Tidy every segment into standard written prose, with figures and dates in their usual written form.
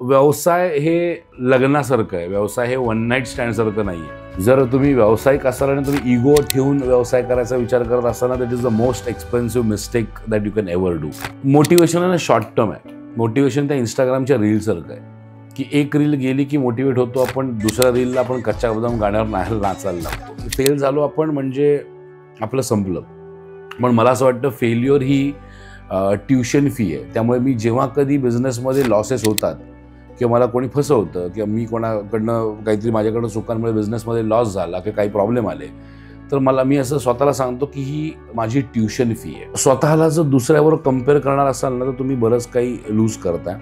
व्यवसाय हे लग्नासारखं आहे. व्यवसाय हे वन नाईट स्टँडसारखं नाही आहे. जर तुम्ही व्यावसायिक असाल आणि तुम्ही इगो ठेवून व्यवसाय करायचा विचार करत असाल ना, that is the most expensive mistake that you can ever do. Motivation आहे ना, शॉर्ट टर्म आहे. मोटिवेशन त्या इंस्टाग्रामच्या रीलसारखं आहे की एक रील गेली की मोटिवेट होतो आपण, दुसऱ्या रीलला आपण कच्च्या बदाम गाण्यावर नाचायला लागतो. फेल झालो आपण म्हणजे आपलं संपलं. पण मला असं वाटतं फेल्युअर ही ट्युशन फी आहे. त्यामुळे मी जेव्हा कधी बिझनेसमध्ये लॉसेस होतात किंवा मला कोणी फसवतं किंवा मी कोणाकडनं काहीतरी माझ्याकडनं चुकांमुळे बिझनेसमध्ये लॉस झाला किंवा काही प्रॉब्लेम आले, तर मी असं स्वतःला सांगतो की ही माझी ट्युशन फी आहे. स्वतःला जर दुसऱ्यावर कम्पेअर करणार असाल ना, तर तुम्ही बरंच काही लूज करताय.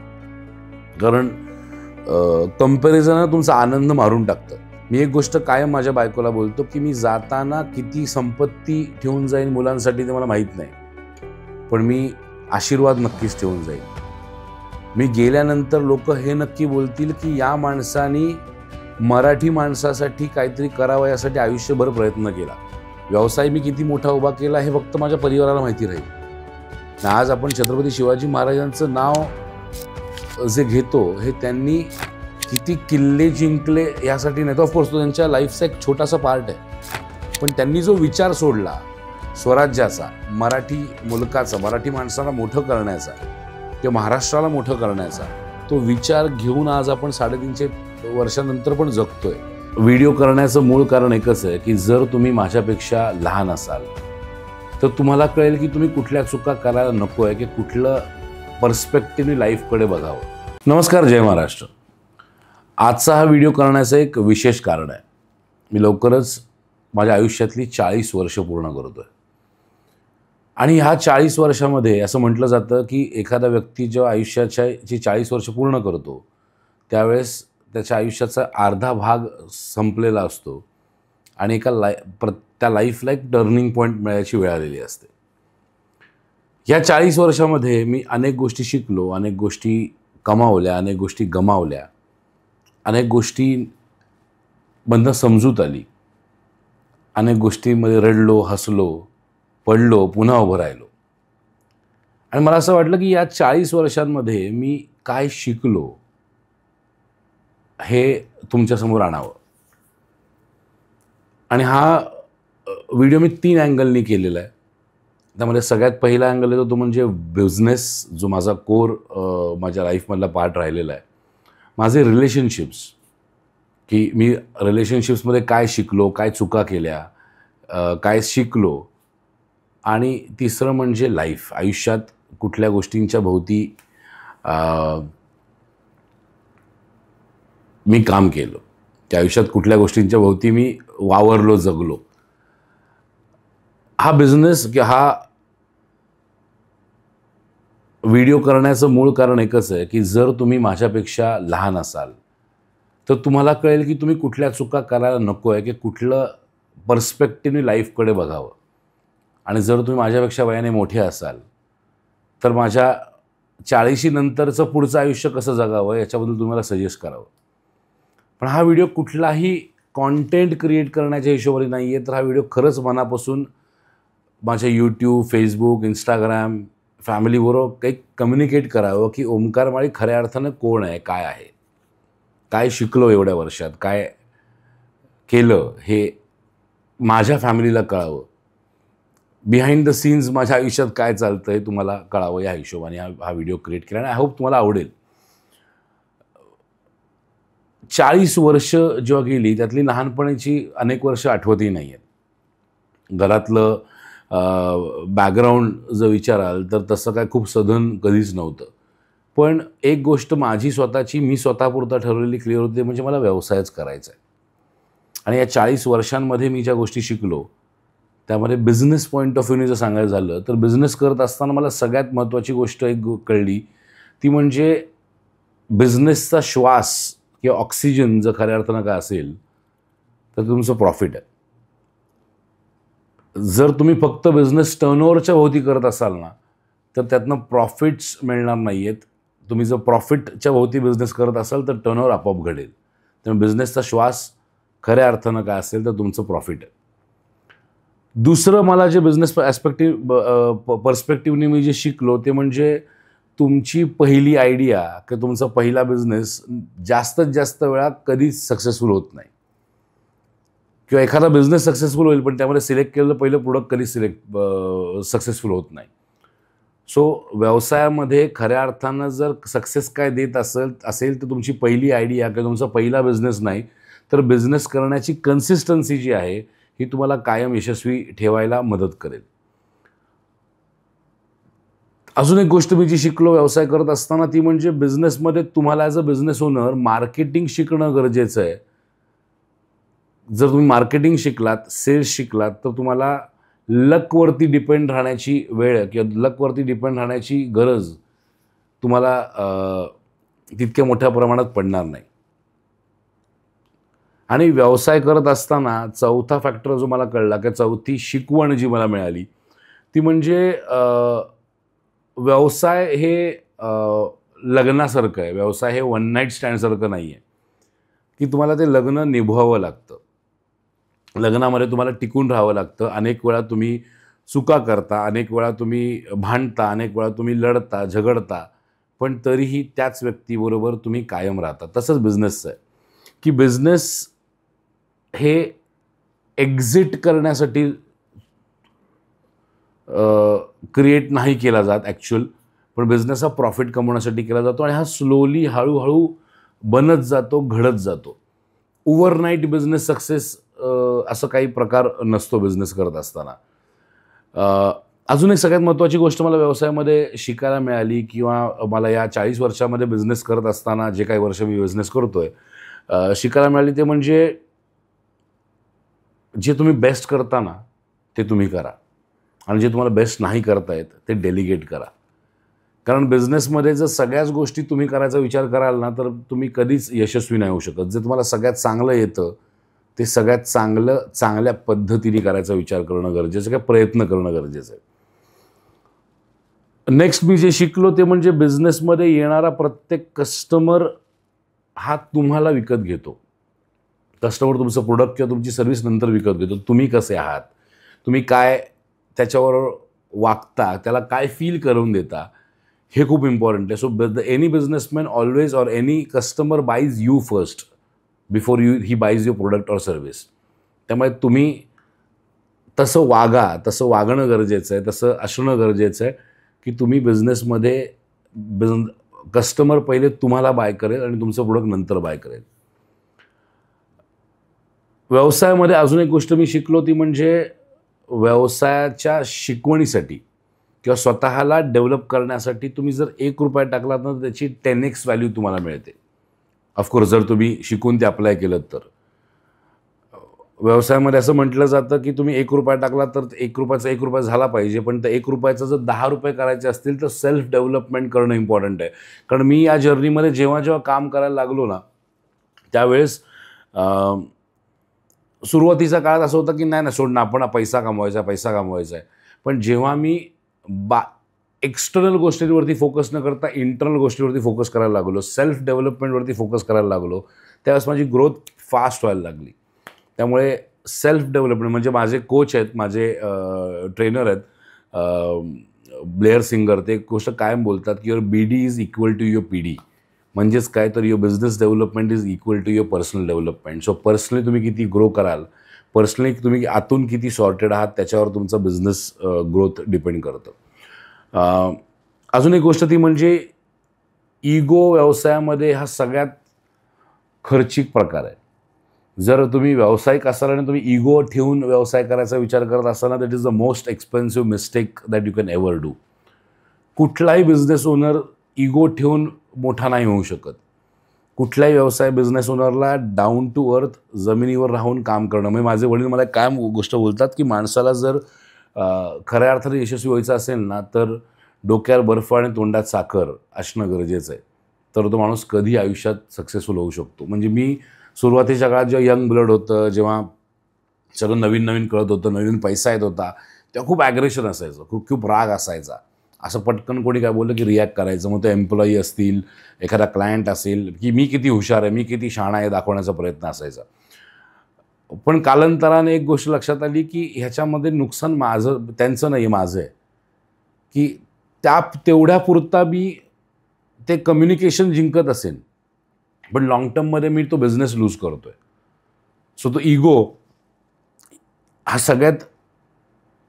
कारण कंपॅरिझन तुमचा आनंद मारून टाकतं. मी एक गोष्ट कायम माझ्या बायकोला बोलतो की मी जाताना किती संपत्ती ठेवून जाईन मुलांसाठी ते मला माहीत नाही, पण मी आशीर्वाद नक्कीच ठेवून जाईल. मी गेल्यानंतर लोक हे नक्की बोलतील की या माणसाने मराठी माणसासाठी काहीतरी करावं यासाठी आयुष्यभर प्रयत्न केला. व्यवसाय मी किती मोठा उभा केला हे फक्त माझ्या परिवाराला माहिती राहील. आज आपण छत्रपती शिवाजी महाराजांचं नाव जे घेतो हे त्यांनी किती किल्ले जिंकले यासाठी नाही. ऑफकोर्स तो त्यांच्या लाईफचा एक छोटासा पार्ट आहे, पण त्यांनी जो विचार सोडला स्वराज्याचा, मराठी मुलकाचा, मराठी माणसाला मोठं करण्याचा किंवा महाराष्ट्राला मोठं करण्याचा, तो विचार घेऊन आज आपण 350 वर्षानंतर पण जगतोय. व्हिडिओ करण्याचं मूळ कारण एकच आहे की जर तुम्ही माझ्यापेक्षा लहान असाल तर तुम्हाला कळेल की तुम्ही कुठल्या चुका करायला नको आहे, की कुठलं पर्स्पेक्टिव्हनी लाईफकडे बघावं. नमस्कार, जय महाराष्ट्र. आजचा हा व्हिडिओ करण्याचं एक विशेष कारण आहे. मी लवकरच माझ्या आयुष्यातली 40 वर्ष पूर्ण करतोय आणि ह्या 40 वर्षामध्ये असं म्हटलं जातं की एखादा व्यक्ती जेव्हा आयुष्याची 40 वर्ष पूर्ण करतो त्यावेळेस त्याच्या आयुष्याचा अर्धा भाग संपलेला असतो आणि त्या लाईफला एक टर्निंग पॉईंट मिळायची वेळ आलेली असते. या 40 वर्षामध्ये मी अनेक गोष्टी शिकलो, अनेक गोष्टी कमावल्या, अनेक गोष्टी गमावल्या, अनेक गोष्टींमधनं समजूत आली, अनेक गोष्टींमध्ये रडलो, हसलो, पडलो, पुन्हा उभं राहिलो. आणि मला असं वाटलं की या 40 वर्षांमध्ये मी काय शिकलो हे तुमच्यासमोर आणावं. आणि हा व्हिडिओ मी 3 अँगलनी केलेला आहे. त्यामध्ये सगळ्यात पहिला अँगल येतो तो म्हणजे बिझनेस, जो माझा कोर माझ्या लाईफमधला पार्ट राहिलेला आहे. माझे रिलेशनशिप्स, की मी रिलेशनशिप्समध्ये काय शिकलो, काय चुका केल्या, काय शिकलो. आणि तिसरं म्हणजे लाईफ, आयुष्यात कुठल्या गोष्टींच्या भोवती मी काम केलं, त्या आयुष्यात कुठल्या गोष्टींच्या भोवती मी वावरलो, जगलो. हा बिझनेस की हा व्हिडिओ करण्याचं मूळ कारण एकच आहे की जर तुम्ही माझ्यापेक्षा लहान असाल तर तुम्हाला कळेल की तुम्ही कुठल्या चुका करायला नको आहे, की कुठलं पर्स्पेक्टिव्हनी लाईफकडे बघावं. आणि जर तुम्ही माझ्यापेक्षा वयाने मोठे असाल तर माझ्या 40 नंतरचं पुढचं आयुष्य कसं जगावं याच्याबद्दल तुम्हाला सजेस्ट करावं. पण हा व्हिडिओ कुठलाही कॉन्टेंट क्रिएट करण्याच्या हिशोबाने नाही आहे, तर हा व्हिडिओ खरंच मनापासून माझ्या यूट्यूब, फेसबुक, इंस्टाग्राम, फॅमिलीबरोबर काही कम्युनिकेट करावं की ओंकार माळी खऱ्या अर्थानं कोण आहे, काय आहे, काय शिकलो एवढ्या वर्षात, काय केलं हे माझ्या फॅमिलीला कळावं. बिहाइंड द सीन्स माझ्या आयुष्यात काय चालतं हे तुम्हाला कळावं या हिशोबाने हा व्हिडिओ क्रिएट केला आणि आय होप तुम्हाला आवडेल. 40 वर्ष जेव्हा गेली त्यातली लहानपणीची अनेक वर्ष आठवतही नाही आहेत. घरातलं बॅकग्राऊंड जर विचाराल तर तसं काय खूप सधन कधीच नव्हतं. पण एक गोष्ट माझी स्वतःची, मी स्वतःपुरता ठरवलेली क्लिअर होती, म्हणजे मला व्यवसायच करायचा आहे. आणि या 40 वर्षांमध्ये मी ज्या गोष्टी शिकलो त्यामध्ये बिझनेस पॉईंट ऑफ व्ह्यूने जर सांगायचं झालं तर बिझनेस करत असताना मला सगळ्यात महत्त्वाची गोष्ट एक कळली, ती म्हणजे बिझनेसचा श्वास किंवा ऑक्सिजन जर खऱ्या अर्थानं काय असेल तर तुमचं प्रॉफिट आहे. जर तुम्ही फक्त बिझनेस टर्नओव्हरच्या भोवती करत असाल ना तर त्यातनं प्रॉफिट्स मिळणार नाही आहेत. तुम्ही जर प्रॉफिटच्या भोवती बिझनेस करत असाल तर टर्नओव्हर आपोआप घडेल. त्यामुळे बिझनेसचा श्वास खऱ्या अर्थानं काय असेल तर तुमचं प्रॉफिट आहे. दुसरं मला जे बिझनेस पर्स्पेक्टिव्हनी मी जे शिकलो ते म्हणजे तुमची पहिली आयडिया किंवा तुमचा पहिला बिझनेस जास्तीत जास्त वेळा कधीच सक्सेसफुल होत नाही, किंवा एखादा बिझनेस सक्सेसफुल होईल पण त्यामध्ये सिलेक्ट केलेलं पहिलं प्रोडक्ट कधी सक्सेसफुल होत नाही. सो व्यवसायामध्ये खऱ्या अर्थानं जर सक्सेस काय देत असेल तर तुमची पहिली आयडिया किंवा तुमचा पहिला बिझनेस नाही, तर बिझनेस करण्याची कन्सिस्टन्सी जी आहे ही तुम्हाला कायम यशस्वी ठेवायला मदत करेल. अजून एक गोष्ट मी जी शिकलो व्यवसाय करत असताना ती म्हणजे बिझनेसमध्ये तुम्हाला as a business owner marketing शिकणं गरजेचं आहे. जर तुम्ही मार्केटिंग शिकलात, सेल्स शिकलात, तर तुम्हाला लकवरती डिपेंड राहण्याची वेळ किंवा लकवरती डिपेंड राहण्याची गरज तुम्हाला तितक्या मोठ्या प्रमाणात पडणार नाही. आणि व्यवसाय करत असताना चौथा फॅक्टर जो मला कळला की चौथी शिकवण जी मला मिळाली ती म्हणजे व्यवसाय हे लग्नासारखं आहे. व्यवसाय हे वन नाईट स्टँडसारखं नाही आहे की तुम्हाला ते लग्न निभवावं लागतं. लग्नामध्ये तुम्हाला टिकून राहावं लागतं. अनेक वेळा तुम्ही चुका करता, अनेक वेळा तुम्ही भांडता, अनेक वेळा तुम्ही लढता, झगडता, पण तरीही त्याच व्यक्तीबरोबर तुम्ही कायम राहता. तसंच बिझनेसचं आहे की बिझनेस हे एक्झिट करण्यासाठी क्रिएट नाही केला जात ॲक्च्युअल, पण बिझनेस हा प्रॉफिट कमवण्यासाठी केला जातो आणि हा स्लोली हळूहळू बनत जातो, घडत जातो. ओव्हरनाईट बिझनेस सक्सेस असं काही प्रकार नसतो बिझनेस करत असताना. अजून एक सगळ्यात महत्त्वाची गोष्ट मला व्यवसायामध्ये शिकायला मिळाली किंवा मला या 40 वर्षामध्ये बिझनेस करत असताना जे काही वर्ष मी बिझनेस करतोय शिकायला मिळाली ते म्हणजे जे तुम्ही बेस्ट करता ना ते तुम्ही करा आणि जे तुम्हाला बेस्ट नाही करता येत ते डेलिगेट करा. कारण बिझनेसमध्ये जर सगळ्याच गोष्टी तुम्ही करायचा विचार कराल ना तर तुम्ही कधीच यशस्वी नाही होऊ शकत. जे तुम्हाला सगळ्यात चांगलं येतं ते सगळ्यात चांगल्या पद्धतीने करायचा विचार करणं गरजेचं आहे, प्रयत्न करणं गरजेचं आहे. नेक्स्ट मी जे शिकलो ते म्हणजे बिझनेसमध्ये येणारा प्रत्येक कस्टमर हा तुम्हाला विकत घेतो. कस्टमर तुमचं प्रोडक्ट किंवा तुमची सर्व्हिस नंतर विकत घेतो. तुम्ही कसे आहात, तुम्ही काय त्याच्यावर वागता, त्याला काय फील करून देता, हे खूप इम्पॉर्टंट आहे. So any businessman always or any customer buys you first before he buys your product or service. त्यामुळे तुम्ही तसं वागा, तसं वागणं गरजेचं आहे, तसं असणं गरजेचं आहे की तुम्ही बिझनेसमध्ये कस्टमर पहिले तुम्हाला बाय करेल आणि तुमचं प्रोडक्ट नंतर बाय करेल. व्यवसायामध्ये अजून एक गोष्ट मी शिकलो ती म्हणजे व्यवसायाच्या शिकवणीसाठी किंवा स्वतःला डेव्हलप करण्यासाठी तुम्ही जर ₹1 टाकलात ना तर त्याची 10x व्हॅल्यू तुम्हाला मिळते. ऑफकोर्स जर तुम्ही शिकून ते अप्लाय केलं तर. व्यवसायामध्ये असं म्हटलं जातं की तुम्ही ₹1 टाकला तर ₹1 झाला पाहिजे, पण त्या ₹1 जर ₹10 करायचे असतील तर सेल्फ डेव्हलपमेंट करणं इम्पॉर्टंट आहे. कारण मी या जर्नीमध्ये जेव्हा काम करायला लागलो ना त्यावेळेस सुरुवातीच्या काळात असं होतं की नाही सोड ना, आपण पैसा कमवायचा आहे. पण जेव्हा मी एक्सटर्नल गोष्टींवरती फोकस न करता इंटरनल गोष्टीवरती फोकस करायला लागलो, सेल्फ डेव्हलपमेंटवरती फोकस करायला लागलो, त्यावेळेस माझी ग्रोथ फास्ट व्हायला लागली. त्यामुळे सेल्फ डेव्हलपमेंट म्हणजे माझे कोच आहेत, माझे ट्रेनर आहेत ब्लेअर सिंगर, ते एक गोष्ट कायम बोलतात की your BD is equal to your PD. म्हणजेच काय तर your business development is equal to your personal development. So personally तुम्ही किती ग्रो कराल, पर्सनली तुम्ही आतून किती सॉर्टेड आहात त्याच्यावर तुमचा बिझनेस ग्रोथ डिपेंड करतं. अजून एक गोष्ट ती म्हणजे इगो व्यवसायामध्ये हा सगळ्यात खर्चिक प्रकार आहे. जर तुम्ही व्यावसायिक असाल आणि तुम्ही इगो ठेवून व्यवसाय करायचा विचार करत असताना that is the most expensive mistake that you can ever do. कुठलाही बिझनेस ओनर इगो ठेवून मोठा नाही होऊ शकत. कुठल्याही व्यवसाय बिझनेस ओनरला डाऊन टू अर्थ जमिनीवर राहून काम करणं. म्हणजे माझे वडील मला कायम गोष्ट बोलतात की माणसाला जर खऱ्या अर्थाने यशस्वी व्हायचं असेल ना तर डोक्यावर बर्फ आणि तोंडात साखर असणं गरजेचं आहे, तर तो माणूस कधी आयुष्यात सक्सेसफुल होऊ शकतो. म्हणजे मी सुरुवातीच्या काळात जेव्हा यंग ब्लड होतं, जेव्हा सगळं नवीन कळत होतं, नवीन पैसा येत होता, तेव्हा खूप ॲग्रेशन असायचं, खूप राग असायचा. असं पटकन कोणी काय बोललं की रिॲक्ट करायचं. मग ते एम्प्लॉई असतील, एखादा क्लायंट असेल की मी किती हुशार आहे, मी किती शहाणा आहे दाखवण्याचा प्रयत्न असायचा. पण कालांतराने एक गोष्ट लक्षात आली की ह्याच्यामध्ये नुकसान माझं त्यांचं नाही, माझं आहे. की तेवढ्यापुरता मी ते कम्युनिकेशन जिंकत असेल, पण लॉंग टर्ममध्ये मी तो बिझनेस लूज करतोय. सो तो इगो हा सगळ्यात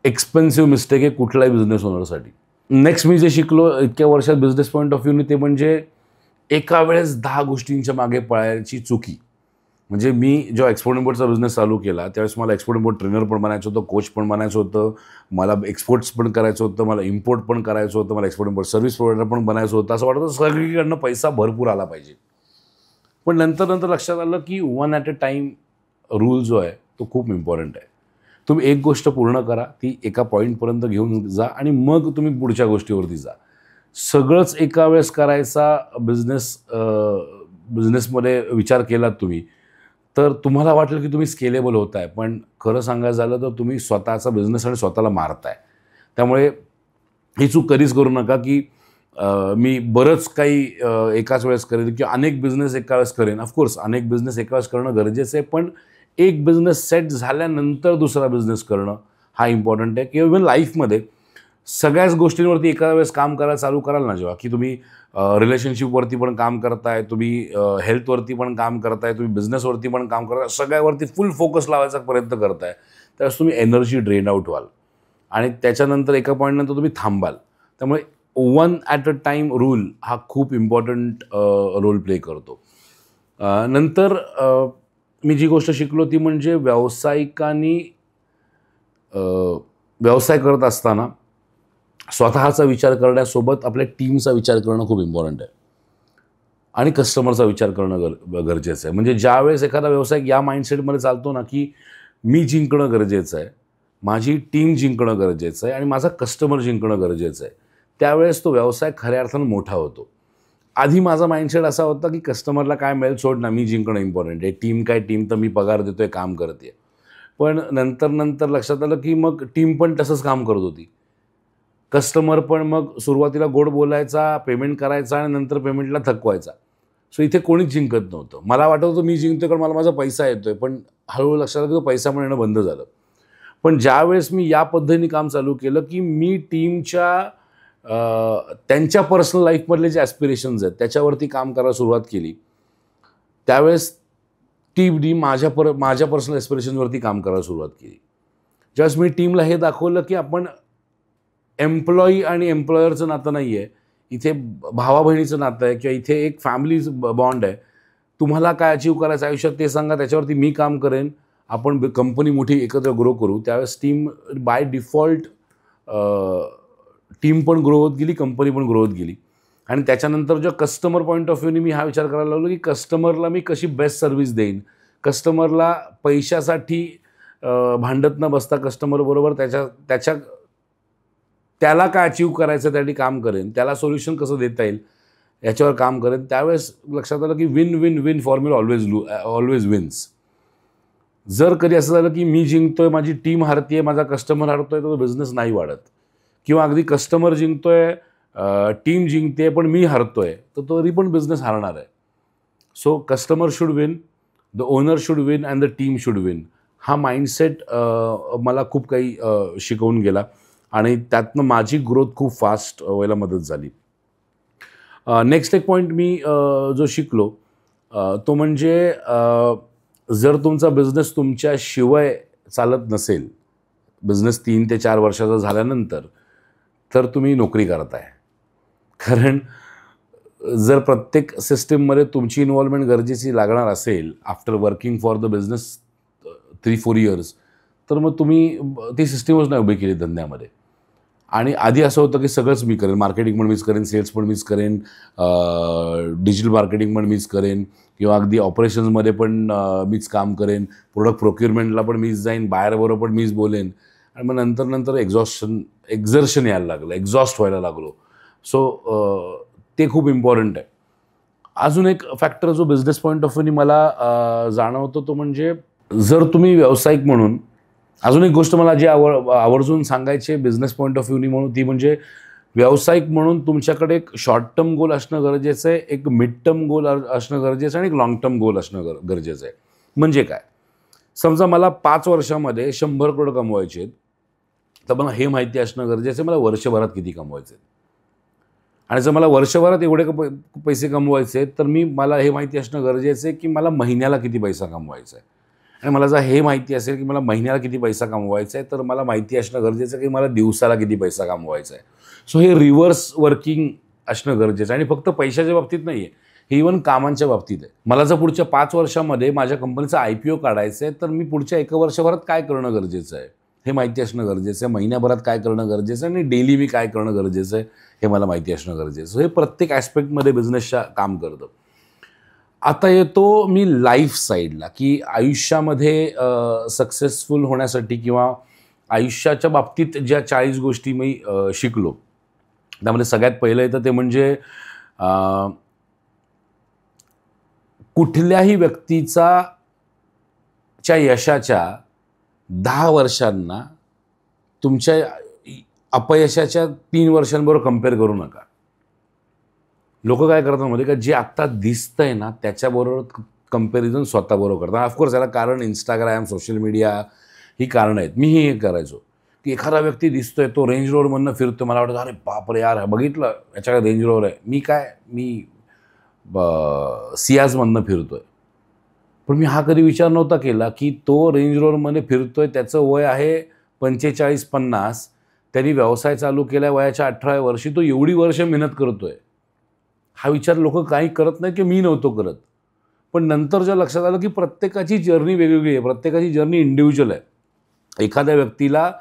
एक्सपेन्सिव्ह मिस्टेक आहे कुठलाही बिझनेस ओनरसाठी. नेक्स्ट मी जे शिकलो इतक्या वर्षात बिझनेस पॉईंट ऑफ व्ह्यूने, ते म्हणजे एका वेळेस 10 गोष्टींच्या मागे पळायची चुकी. म्हणजे मी जेव्हा एक्सपोर्ट इम्पोर्टचा बिझनेस चालू केला त्यावेळेस मला एक्सपोर्ट इम्पोर्ट ट्रेनर पण बनायचं होतं, कोच पण बनायचं होतं, मला एक्सपोर्ट्स पण करायचं होतं, मला इम्पोर्ट पण करायचं होतं, मला एक्सपोर्ट इम्पोर्ट सर्व्हिस प्रोव्हायडर पण बनायचं होतं. असं वाटतं होतं सगळीकडनं पैसा भरपूर आला पाहिजे. पण नंतर लक्षात आलं की one at a time rule जो आहे तो खूप इम्पॉर्टंट आहे. तुम्ही एक गोष्ट पूर्ण करा, ती एका पॉईंटपर्यंत घेऊन जा आणि मग तुम्ही पुढच्या गोष्टीवरती जा. सगळंच एका वेळेस करायचा बिझनेसमध्ये विचार केलात तुम्ही तर तुम्हाला वाटेल की तुम्ही स्केलेबल होत आहे, पण खरं सांगायचं झालं तर तुम्ही स्वतःचा बिझनेस आणि स्वतःला मारताय. त्यामुळे ही चूक कधीच करू नका की मी बरंच काही एकाच वेळेस करेन किंवा अनेक बिझनेस एका वेळेस करेन. ऑफकोर्स अनेक बिझनेस एका वेळेस करणं गरजेचं आहे, पण एक बिझनेस सेट झाल्यानंतर दुसरा बिझनेस करणं हा इम्पॉर्टंट आहे. किंवा इव्हन लाईफमध्ये सगळ्याच गोष्टींवरती एका वेळेस काम करायला चालू कराल ना, जेव्हा की तुम्ही रिलेशनशिपवरती पण काम करताय, तुम्ही हेल्थवरती पण काम करताय, तुम्ही बिझनेसवरती पण काम करताय, सगळ्यावरती फुल फोकस लावायचा प्रयत्न करताय, त्यावेळेस तुम्ही एनर्जी ड्रेन आउट व्हाल आणि त्याच्यानंतर एका पॉईंटनंतर तुम्ही थांबाल. त्यामुळे one at a time rule हा खूप इम्पॉर्टंट रोल प्ले करतो. नंतर मी जी गोष्ट शिकलो ती म्हणजे व्यावसायिकांनी व्यवसाय करत असताना स्वतःचा विचार करण्यासोबत आपल्या टीमचा विचार करणं खूप इम्पॉर्टंट आहे आणि कस्टमरचा विचार करणं गरजेचं आहे. म्हणजे ज्यावेळेस एखादा व्यावसायिक या माइंडसेटमध्ये चालतो ना की मी जिंकणं गरजेचं आहे, माझी टीम जिंकणं गरजेचं आहे आणि माझा कस्टमर जिंकणं गरजेचं आहे, त्यावेळेस तो व्यवसाय खऱ्या अर्थानं मोठा होतो. आधी माझा माइंडसेट असा होता की कस्टमरला काय मिळेल सोड ना, मी जिंकणं इम्पॉर्टंट आहे, टीम तर मी पगार देतोय, काम करते. पण नंतर लक्षात आलं की मग टीम पण तसंच काम करत होती. कस्टमर पण मग सुरुवातीला गोड बोलायचा, पेमेंट करायचा आणि नंतर पेमेंटला थकवायचा. सो इथे कोणीच जिंकत नव्हतं. मला वाटत होतं मी जिंकतोय कारण मला माझा पैसा येतोय, पण हळूहळू लक्षात आलं की तो पैसा पण येणं बंद झालं. पण ज्यावेळेस मी या पद्धतीने काम चालू केलं की मी टीमच्या त्यांच्या पर्सनल लाईफमधले जे ॲस्पिरेशन्स आहेत त्याच्यावरती काम करायला सुरुवात केली, त्यावेळेस टीमनी माझ्या पर्सनल ॲस्पिरेशन्सवरती काम करायला सुरुवात केली. ज्यावेळेस मी टीमला हे दाखवलं की आपण एम्प्लॉई आणि एम्प्लॉयरचं नातं नाही आहे, इथे भावा बहिणीचं नातं आहे किंवा इथे एक फॅमिली बॉन्ड आहे. तुम्हाला काय अचीव करायचं आयुष्यात ते सांगा, त्याच्यावरती मी काम करेन, आपण कंपनी मोठी एकत्र ग्रो करू. त्यावेळेस टीम बाय डिफॉल्ट टीम पण ग्रो होत गेली, कंपनी पण ग्रो होत गेली. आणि त्याच्यानंतर जो कस्टमर पॉईंट ऑफ व्ह्यूने मी हा विचार करायला लागलो की कस्टमरला मी कशी बेस्ट सर्व्हिस देईन, कस्टमरला पैशासाठी भांडत न बसता कस्टमरबरोबर त्याला काय अचीव करायचं त्यासाठी काम करेन, त्याला सोल्युशन कसं देता येईल याच्यावर काम करेन. त्यावेळेस लक्षात आलं की win win win formula always wins. जर कधी असं झालं की मी जिंकतोय, माझी टीम हारतीये, माझा कस्टमर हारतोय, तर तो बिझनेस नाही वाढत. किंवा अगदी कस्टमर जिंकतोय, टीम जिंकते पण मी हरतोय, तर तरी पण बिझनेस हारणार आहे. So customer should win, the owner should win and the team should win. हा माइंडसेट मला खूप काही शिकवून गेला आणि त्यातनं माझी ग्रोथ खूप फास्ट व्हायला मदत झाली. नेक्स्ट एक पॉईंट मी जो शिकलो तो म्हणजे जर तुमचा बिझनेस तुमच्याशिवाय चालत नसेल, बिझनेस 3 ते 4 वर्षाचा झाल्यानंतर, तर तुम्ही नोकरी करताय. कारण जर प्रत्येक सिस्टीममध्ये तुमची इन्व्हॉल्वमेंट गरजेची लागणार असेल after working for the business 3-4 years, तर मग तुम्ही ती सिस्टीमच नाही उभी केली धंद्यामध्ये. आणि आधी असं होतं की सगळंच मी करेन, मार्केटिंग पण मीच करेन, सेल्स पण मीच करेन, डिजिटल मार्केटिंग पण मीच करेन किंवा अगदी ऑपरेशन्समध्ये पण मीच काम करेन, प्रोडक्ट प्रोक्युरमेंटला पण मीच जाईन, बायरबरोबर पण मीच बोलेन. आणि मग नंतर एक्झर्शन यायला लागलं, एक्झॉस्ट व्हायला लागलो. सो ते खूप इम्पॉर्टंट आहे. अजून एक फॅक्टर जो बिझनेस पॉईंट ऑफ व्ह्यूनी मला जाणवतो तो म्हणजे जर तुम्ही व्यावसायिक म्हणून, अजून एक गोष्ट मला जी आवर्जून सांगायची बिझनेस पॉईंट ऑफ व्ह्यूनी म्हणून, ती म्हणजे व्यावसायिक म्हणून तुमच्याकडे एक शॉर्ट टर्म गोल असणं गरजेचं आहे, एक मिड टर्म गोल असणं गरजेचं आहे आणि एक लॉंग टर्म गोल असणं गरजेचं आहे. म्हणजे काय, समजा मला 5 वर्षामध्ये 100 करोड कमवायचे आहेत, तर मला हे माहिती असणं गरजेचं आहे मला वर्षभरात किती कमवायचे आहेत. आणि जर मला वर्षभरात एवढे पैसे कमवायचे आहेत, तर मला हे माहिती असणं गरजेचं आहे की मला महिन्याला किती पैसा कमवायचा आहे. आणि मला जर हे माहिती असेल की मला महिन्याला किती पैसा कमवायचा आहे, तर मला माहिती असणं गरजेचं आहे की मला दिवसाला किती पैसा कमवायचा आहे. सो हे रिव्हर्स वर्किंग असणं गरजेचं आहे. आणि फक्त पैशाच्या बाबतीत नाही आहे, हे इव्हन कामांच्या बाबतीत आहे. मला जर पुढच्या 5 वर्षामध्ये माझ्या कंपनीचा IPO काढायचं आहे, तर मी पुढच्या 1 वर्षभरात काय करणं गरजेचं आहे हे माहिती असणं गरजेचं आहे. महिन्याभरात काय करणं गरजेचं आहे आणि डेली मी काय करणं गरजेचं आहे हे मला माहिती असणं गरजेचं. हे प्रत्येक ॲस्पेक्टमध्ये बिझनेसच्या काम करतं. आता येतो मी लाईफ साईडला, की आयुष्यामध्ये सक्सेसफुल होण्यासाठी किंवा आयुष्याच्या बाबतीत ज्या 40 गोष्टी मी शिकलो, त्यामध्ये सगळ्यात पहिलं येतं ते म्हणजे कुठल्याही व्यक्तीच्या यशाच्या 10 वर्षांना तुमच्या अपयशाच्या 3 वर्षांबरोबर कंपेअर करू नका. लोक काय करतात मध्ये का जे आत्ता दिसतंय ना त्याच्याबरोबर कंपॅरिझन स्वतःबरोबर करतात. ऑफकोर्स याला कारण इंस्टाग्राम, सोशल मीडिया ही कारणं आहेत. मीही हे करायचो की एखादा व्यक्ती दिसतोय, तो रेंज रोवरमधनं फिरतो, मला वाटतं अरे बापरे यार बघितलं याच्याकडे रेंज रोवर आहे, मी सियाजमधनं फिरतोय. पण मी हा कधी विचार नव्हता केला की तो रेंज रोवरमध्ये फिरतोय, त्याचं वय आहे 45-50, त्यांनी व्यवसाय चालू केला वयाच्या 18व्या वर्षी, तो एवढी वर्ष मेहनत करतोय. हा विचार लोक काही करत नाही की मी नव्हतो करत. पण नंतर जेव्हा लक्षात आलं की प्रत्येकाची जर्नी वेगवेगळी आहे, प्रत्येकाची जर्नी इंडिव्हिज्युअल आहे. एखाद्या व्यक्तीला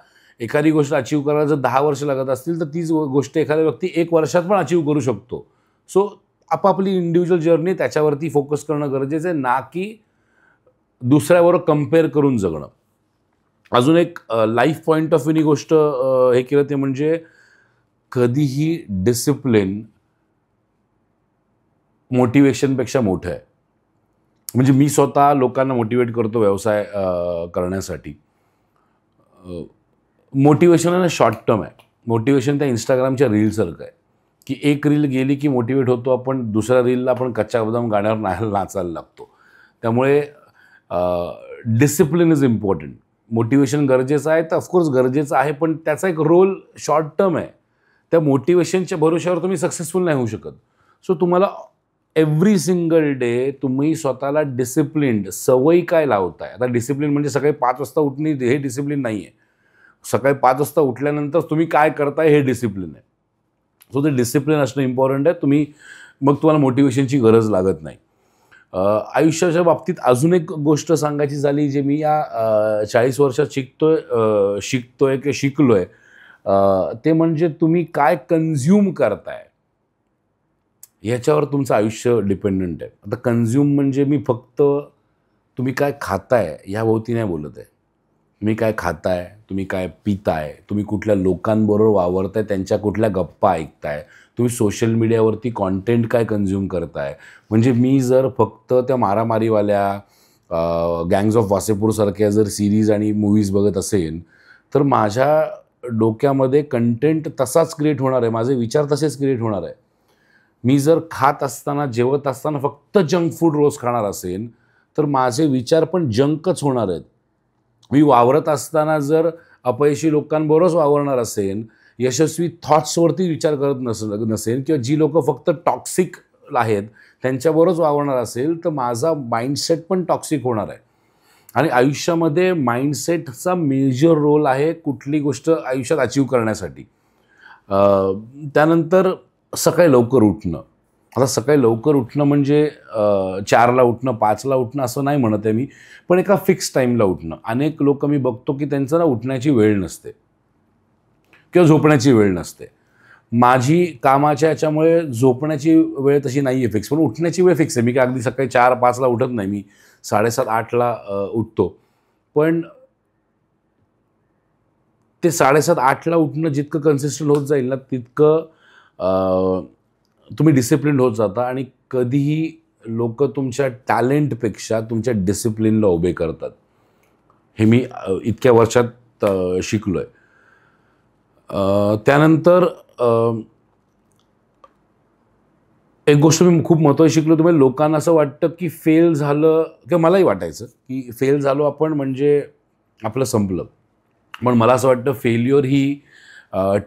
एखादी गोष्ट अचीव करायला जर 10 वर्ष लागत असतील, तर तीच गोष्ट एखाद्या व्यक्ती 1 वर्षात पण अचीव करू शकतो. सो आपापली इंडिव्हिज्युअल जर्नी त्याच्यावरती फोकस करणं गरजेचं आहे, ना की दुसऱ्याबरोबर कंपेअर करून जगणं. अजून एक लाईफ पॉईंट ऑफ व्ह्यूनी गोष्ट हे केलं ते म्हणजे कधीही डिसिप्लिन मोटिवेशनपेक्षा मोठं आहे. म्हणजे मी स्वतः लोकांना मोटिवेट करतो व्यवसाय करण्यासाठी. मोटिवेशन शॉर्ट टर्म आहे. मोटिवेशन त्या इंस्टाग्रामच्या रीलसारखं आहे की एक रील गेली की मोटिवेट होतो आपण, दुसऱ्या रीलला आपण कच्चा बदाम गाण्यावर नाचायला लागतो. त्यामुळे डिसिप्लिन इज इम्पॉर्टंट. मोटिवेशन गरजेचं आहे तर ऑफकोर्स गरजेचं आहे, पण त्याचा एक रोल शॉर्ट टर्म आहे. त्या मोटिवेशनच्या भरोश्यावर तुम्ही सक्सेसफुल नाही होऊ शकत. सो तुम्हाला एव्हरी सिंगल डे तुम्ही स्वतःला डिसिप्लिन्ड सवयी काय लावताय. आता डिसिप्लिन म्हणजे सकाळी 5 वाजता उठणे हे डिसिप्लिन नाही आहे. सकाळी 5 वाजता उठल्यानंतर तुम्ही काय करताय हे डिसिप्लिन आहे. सो ते डिसिप्लिन असणं इम्पॉर्टंट आहे. मग तुम्हाला मोटिवेशनची गरज लागत नाही. आयुष्याच्या बाबतीत अजून एक गोष्ट सांगायची झाली जे मी या 40 वर्षात शिकतोय किंवा शिकलोय, ते म्हणजे तुम्ही काय कन्झ्युम करताय याच्यावर तुमचं आयुष्य डिपेंडंट आहे. आता कन्झ्युम म्हणजे मी फक्त तुम्ही काय खाताय ह्याभोवती नाही बोलत आहे. तुम्ही काय खाताय, तुम्ही काय पिताय, तुम्ही कुठल्या लोकांबरोबर वावरताय, त्यांच्या कुठल्या गप्पा ऐकताय, तुम्ही सोशल मीडियावरती कॉन्टेंट काय कन्झ्युम करताय. म्हणजे मी जर फक्त त्या मारामारीवाल्या गँग्स ऑफ वासेपूरसारख्या जर सिरीज आणि मूवीज बघत असेल, तर माझ्या डोक्यामध्ये कंटेंट तसाच क्रिएट होणार आहे, माझे विचार तसेच क्रिएट होणार आहे. मी जर खात असताना, जेवत असताना फक्त जंक फूड रोज खाणार असेल, तर माझे विचार पण जंकच होणार आहेत. मी वावरत असताना जर अपयशी लोकांबरोबरच वावरणार असेल, यशस्वी थॉट्सवरती विचार करत नसेल किंवा जी लोक फक्त टॉक्सिक आहेत त्यांच्याबरोबरच वावरणार असेल, तर माझा माइंडसेट पण टॉक्सिक होणार आहे. आणि आयुष्यामध्ये माइंडसेटचा मेजर रोल आहे कुठली गोष्ट आयुष्यात अचीव करण्यासाठी. त्यानंतर सकाळी लवकर उठणं. आता सकाळी लवकर उठणं म्हणजे 4ला उठणं, 5ला उठणं असं नाही म्हणत आहे मी, पण एका फिक्स टाईमला उठणं. अनेक लोक मी बघतो की त्यांचं ना उठण्याची वेळ नसते किंवा झोपण्याची वेळ नसते. माझी कामाच्या याच्यामुळे झोपण्याची वेळ तशी नाही आहे फिक्स, पण उठण्याची वेळ फिक्स आहे. मी काय अगदी सकाळी 4-5ला उठत नाही, मी 7:30-8ला उठतो. पण ते 7:30-8ला उठणं जितकं कन्सिस्टंट होत जाईल ना, तितकं तुम्ही डिसिप्लिन होत जाता. आणि कधीही लोक तुमच्या टॅलेंटपेक्षा तुमच्या डिसिप्लिनला उभे करतात. हे मी इतक्या वर्षात शिकलो आहे. त्यानंतर एक गोष्ट मी खूप महत्त्वाची शिकलो. तुम्ही लोकांना असं वाटतं की फेल झालं, किंवा मलाही वाटायचं की फेल झालो आपण म्हणजे आपलं संपलं. पण मला असं वाटतं फेल्युअर ही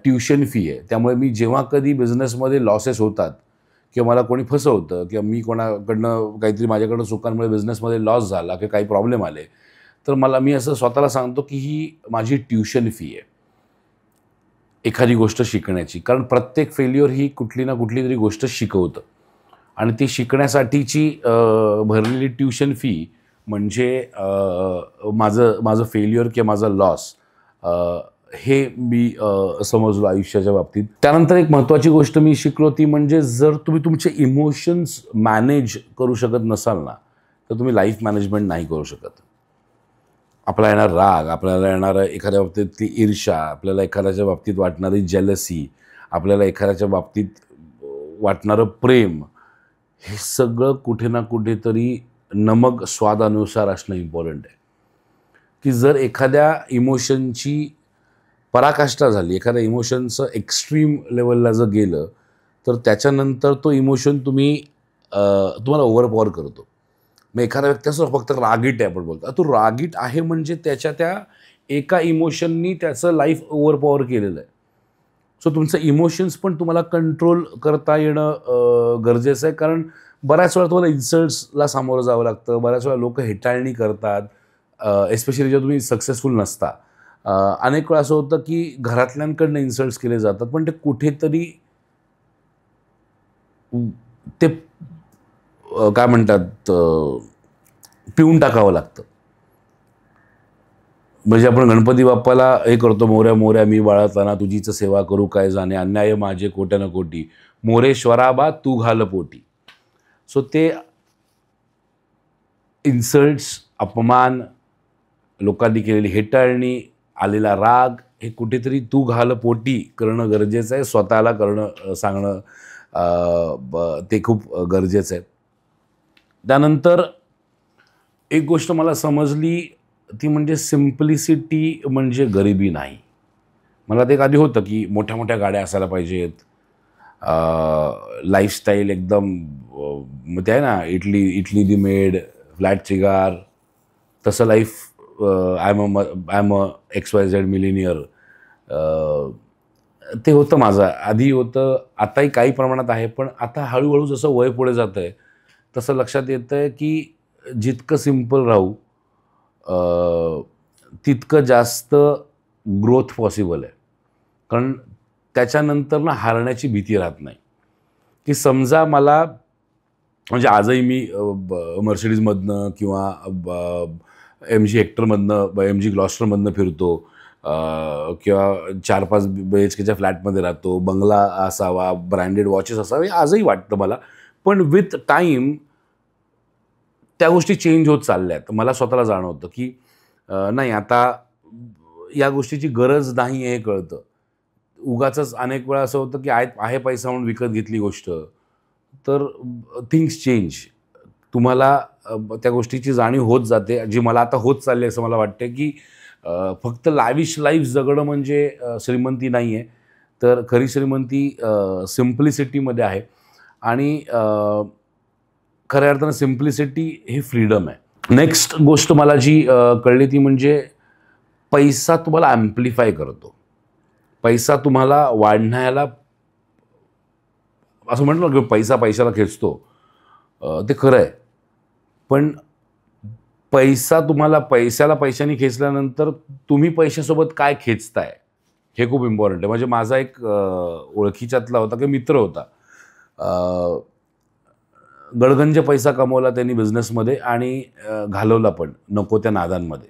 ट्युशन फी आहे. त्यामुळे मी जेव्हा कधी बिझनेसमध्ये लॉसेस होतात किंवा मला कोणी फसवतं किंवा मी कोणाकडनं काहीतरी माझ्याकडनं चुकांमुळे बिझनेसमध्ये लॉस झाला किंवा काही प्रॉब्लेम आले, तर मी असं स्वतःला सांगतो की ही माझी ट्युशन फी आहे एखादी गोष्ट शिकण्याची. कारण प्रत्येक फेल्युअर ही कुठली ना कुठली तरी गोष्ट शिकवतं आणि ती शिकण्यासाठीची भरलेली ट्युशन फी म्हणजे माझं फेल्युअर किंवा माझा लॉस हे मी समजलो आयुष्याच्या बाबतीत. त्यानंतर एक महत्त्वाची गोष्ट मी शिकलो ती म्हणजे जर तुम्ही तुमचे इमोशन्स मॅनेज करू शकत नसाल ना, तर तुम्ही लाईफ मॅनेजमेंट नाही करू शकत. आपला येणार राग, आपल्याला येणारं एखाद्या बाबतीतली ईर्ष्या, आपल्याला एखाद्याच्या बाबतीत वाटणारी जेलसी, आपल्याला एखाद्याच्या बाबतीत वाटणारं प्रेम, हे सगळं कुठे ना कुठेतरी नमक स्वादानुसार असणं इम्पॉर्टंट आहे. की जर एखाद्या इमोशनची पराकाष्ठा झाली, एखाद्या इमोशनचं एक्स्ट्रीम लेवलला जर गेलं, तर त्याच्यानंतर तो इमोशन तुम्हाला ओव्हरपॉवर करतो. मग एखादा व्यक्ती असं फक्त रागीट आहे आपण बोलतो, तो रागीट आहे म्हणजे त्याच्या त्या एका इमोशननी त्याचं लाईफ ओव्हरपॉवर केलेलं आहे. सो तुमचं इमोशन्स पण तुम्हाला कंट्रोल करता येणं गरजेचं आहे. कारण बऱ्याच वेळा तुम्हाला इन्सल्ट्सला सामोरं जावं लागतं. बऱ्याच वेळा लोक हेटाळणी करतात, एस्पेशली जेव्हा तुम्ही सक्सेसफुल नसता. अनेक वेळा असं होतं की घरातल्यांकडनं इन्सल्ट्स केले जातात, पण ते कुठेतरी ते काय म्हणतात पिऊन टाकावं लागतं. म्हणजे आपण गणपती बाप्पाला हे करतो, मोऱ्या मोऱ्या मी बाळाताना तुझीच सेवा करू काय जाणे, अन्याय माझे कोट्यान कोटी, मोरेश्वराबा तू घाल पोटी. सो ते इन्सल्ट्स, अपमान, लोकांनी केलेली हेटाळणी, आलेला राग हे कुठेतरी तू घाल पोटी करणं गरजेचं आहे. स्वतःला सांगणं ते खूप गरजेचं आहे. त्यानंतर एक गोष्ट मला समजली ती म्हणजे सिम्प्लिसिटी म्हणजे गरिबी नाही. मला ते आधी होतं की मोठ्या मोठ्या गाड्या असायला पाहिजेत, लाईफस्टाईल एकदम ते आहे ना इटली दी मेड, फ्लॅट चिगार, तसं life I am a XYZ Millionaire ते होतं माझं. आधी होतं, आताही काही प्रमाणात आहे. पण आता हळूहळू जसं वय पुढे जातं आहे तसं लक्षात येतं आहे की जितकं सिम्पल राहू तितकं जास्त ग्रोथ पॉसिबल आहे. कारण त्याच्यानंतर ना हारण्याची भीती राहत नाही. की समजा मला म्हणजे आजही मी मर्सिडीजमधनं किंवा MG हेक्टरमधनं, MG ग्लॉस्टरमधनं फिरतो किंवा 4-5 BHKच्या फ्लॅटमध्ये राहतो, बंगला असावा, ब्रँडेड वॉचेस असावे, आजही वाटतं मला. पण विथ टाईम त्या गोष्टी चेंज होत चालल्या आहेत. मला स्वतःला जाणवतं की नाही, आता या गोष्टीची गरज नाही हे कळतं. उगाचच अनेक वेळा असं होतं की आहे पैसा म्हणून विकत घेतली गोष्ट, तर थिंग्स चेंज. तुम्हाला त्या गोष्टीची जाणीव होत जाते, जी मला आता होत चालली असं मला वाटतं की फक्त लॅविश लाईफ जगणं म्हणजे श्रीमंती नाही आहे. तर खरी श्रीमंती सिम्प्लिसिटीमध्ये आहे. आणि खऱ्या अर्थानं सिम्प्लिसिटी ही फ्रीडम आहे. नेक्स्ट गोष्ट मला जी कळली ती म्हणजे पैसा तुम्हाला ॲम्प्लिफाय करतो. पैसा तुम्हाला वाढण्याला, असं म्हटलं की पैसा पैशाला खेचतो, ते खरं आहे. पण पैसा तुम्हाला पैशाने खेचल्यानंतर तुम्ही पैशासोबत काय खेचताय हे खूप इम्पॉर्टंट आहे. म्हणजे माझा एक ओळखीच्यातला होता किंवा मित्र होता, गडगंज पैसा कमवला त्यांनी बिझनेसमध्ये आणि घालवला पण नको त्या नादांमध्ये.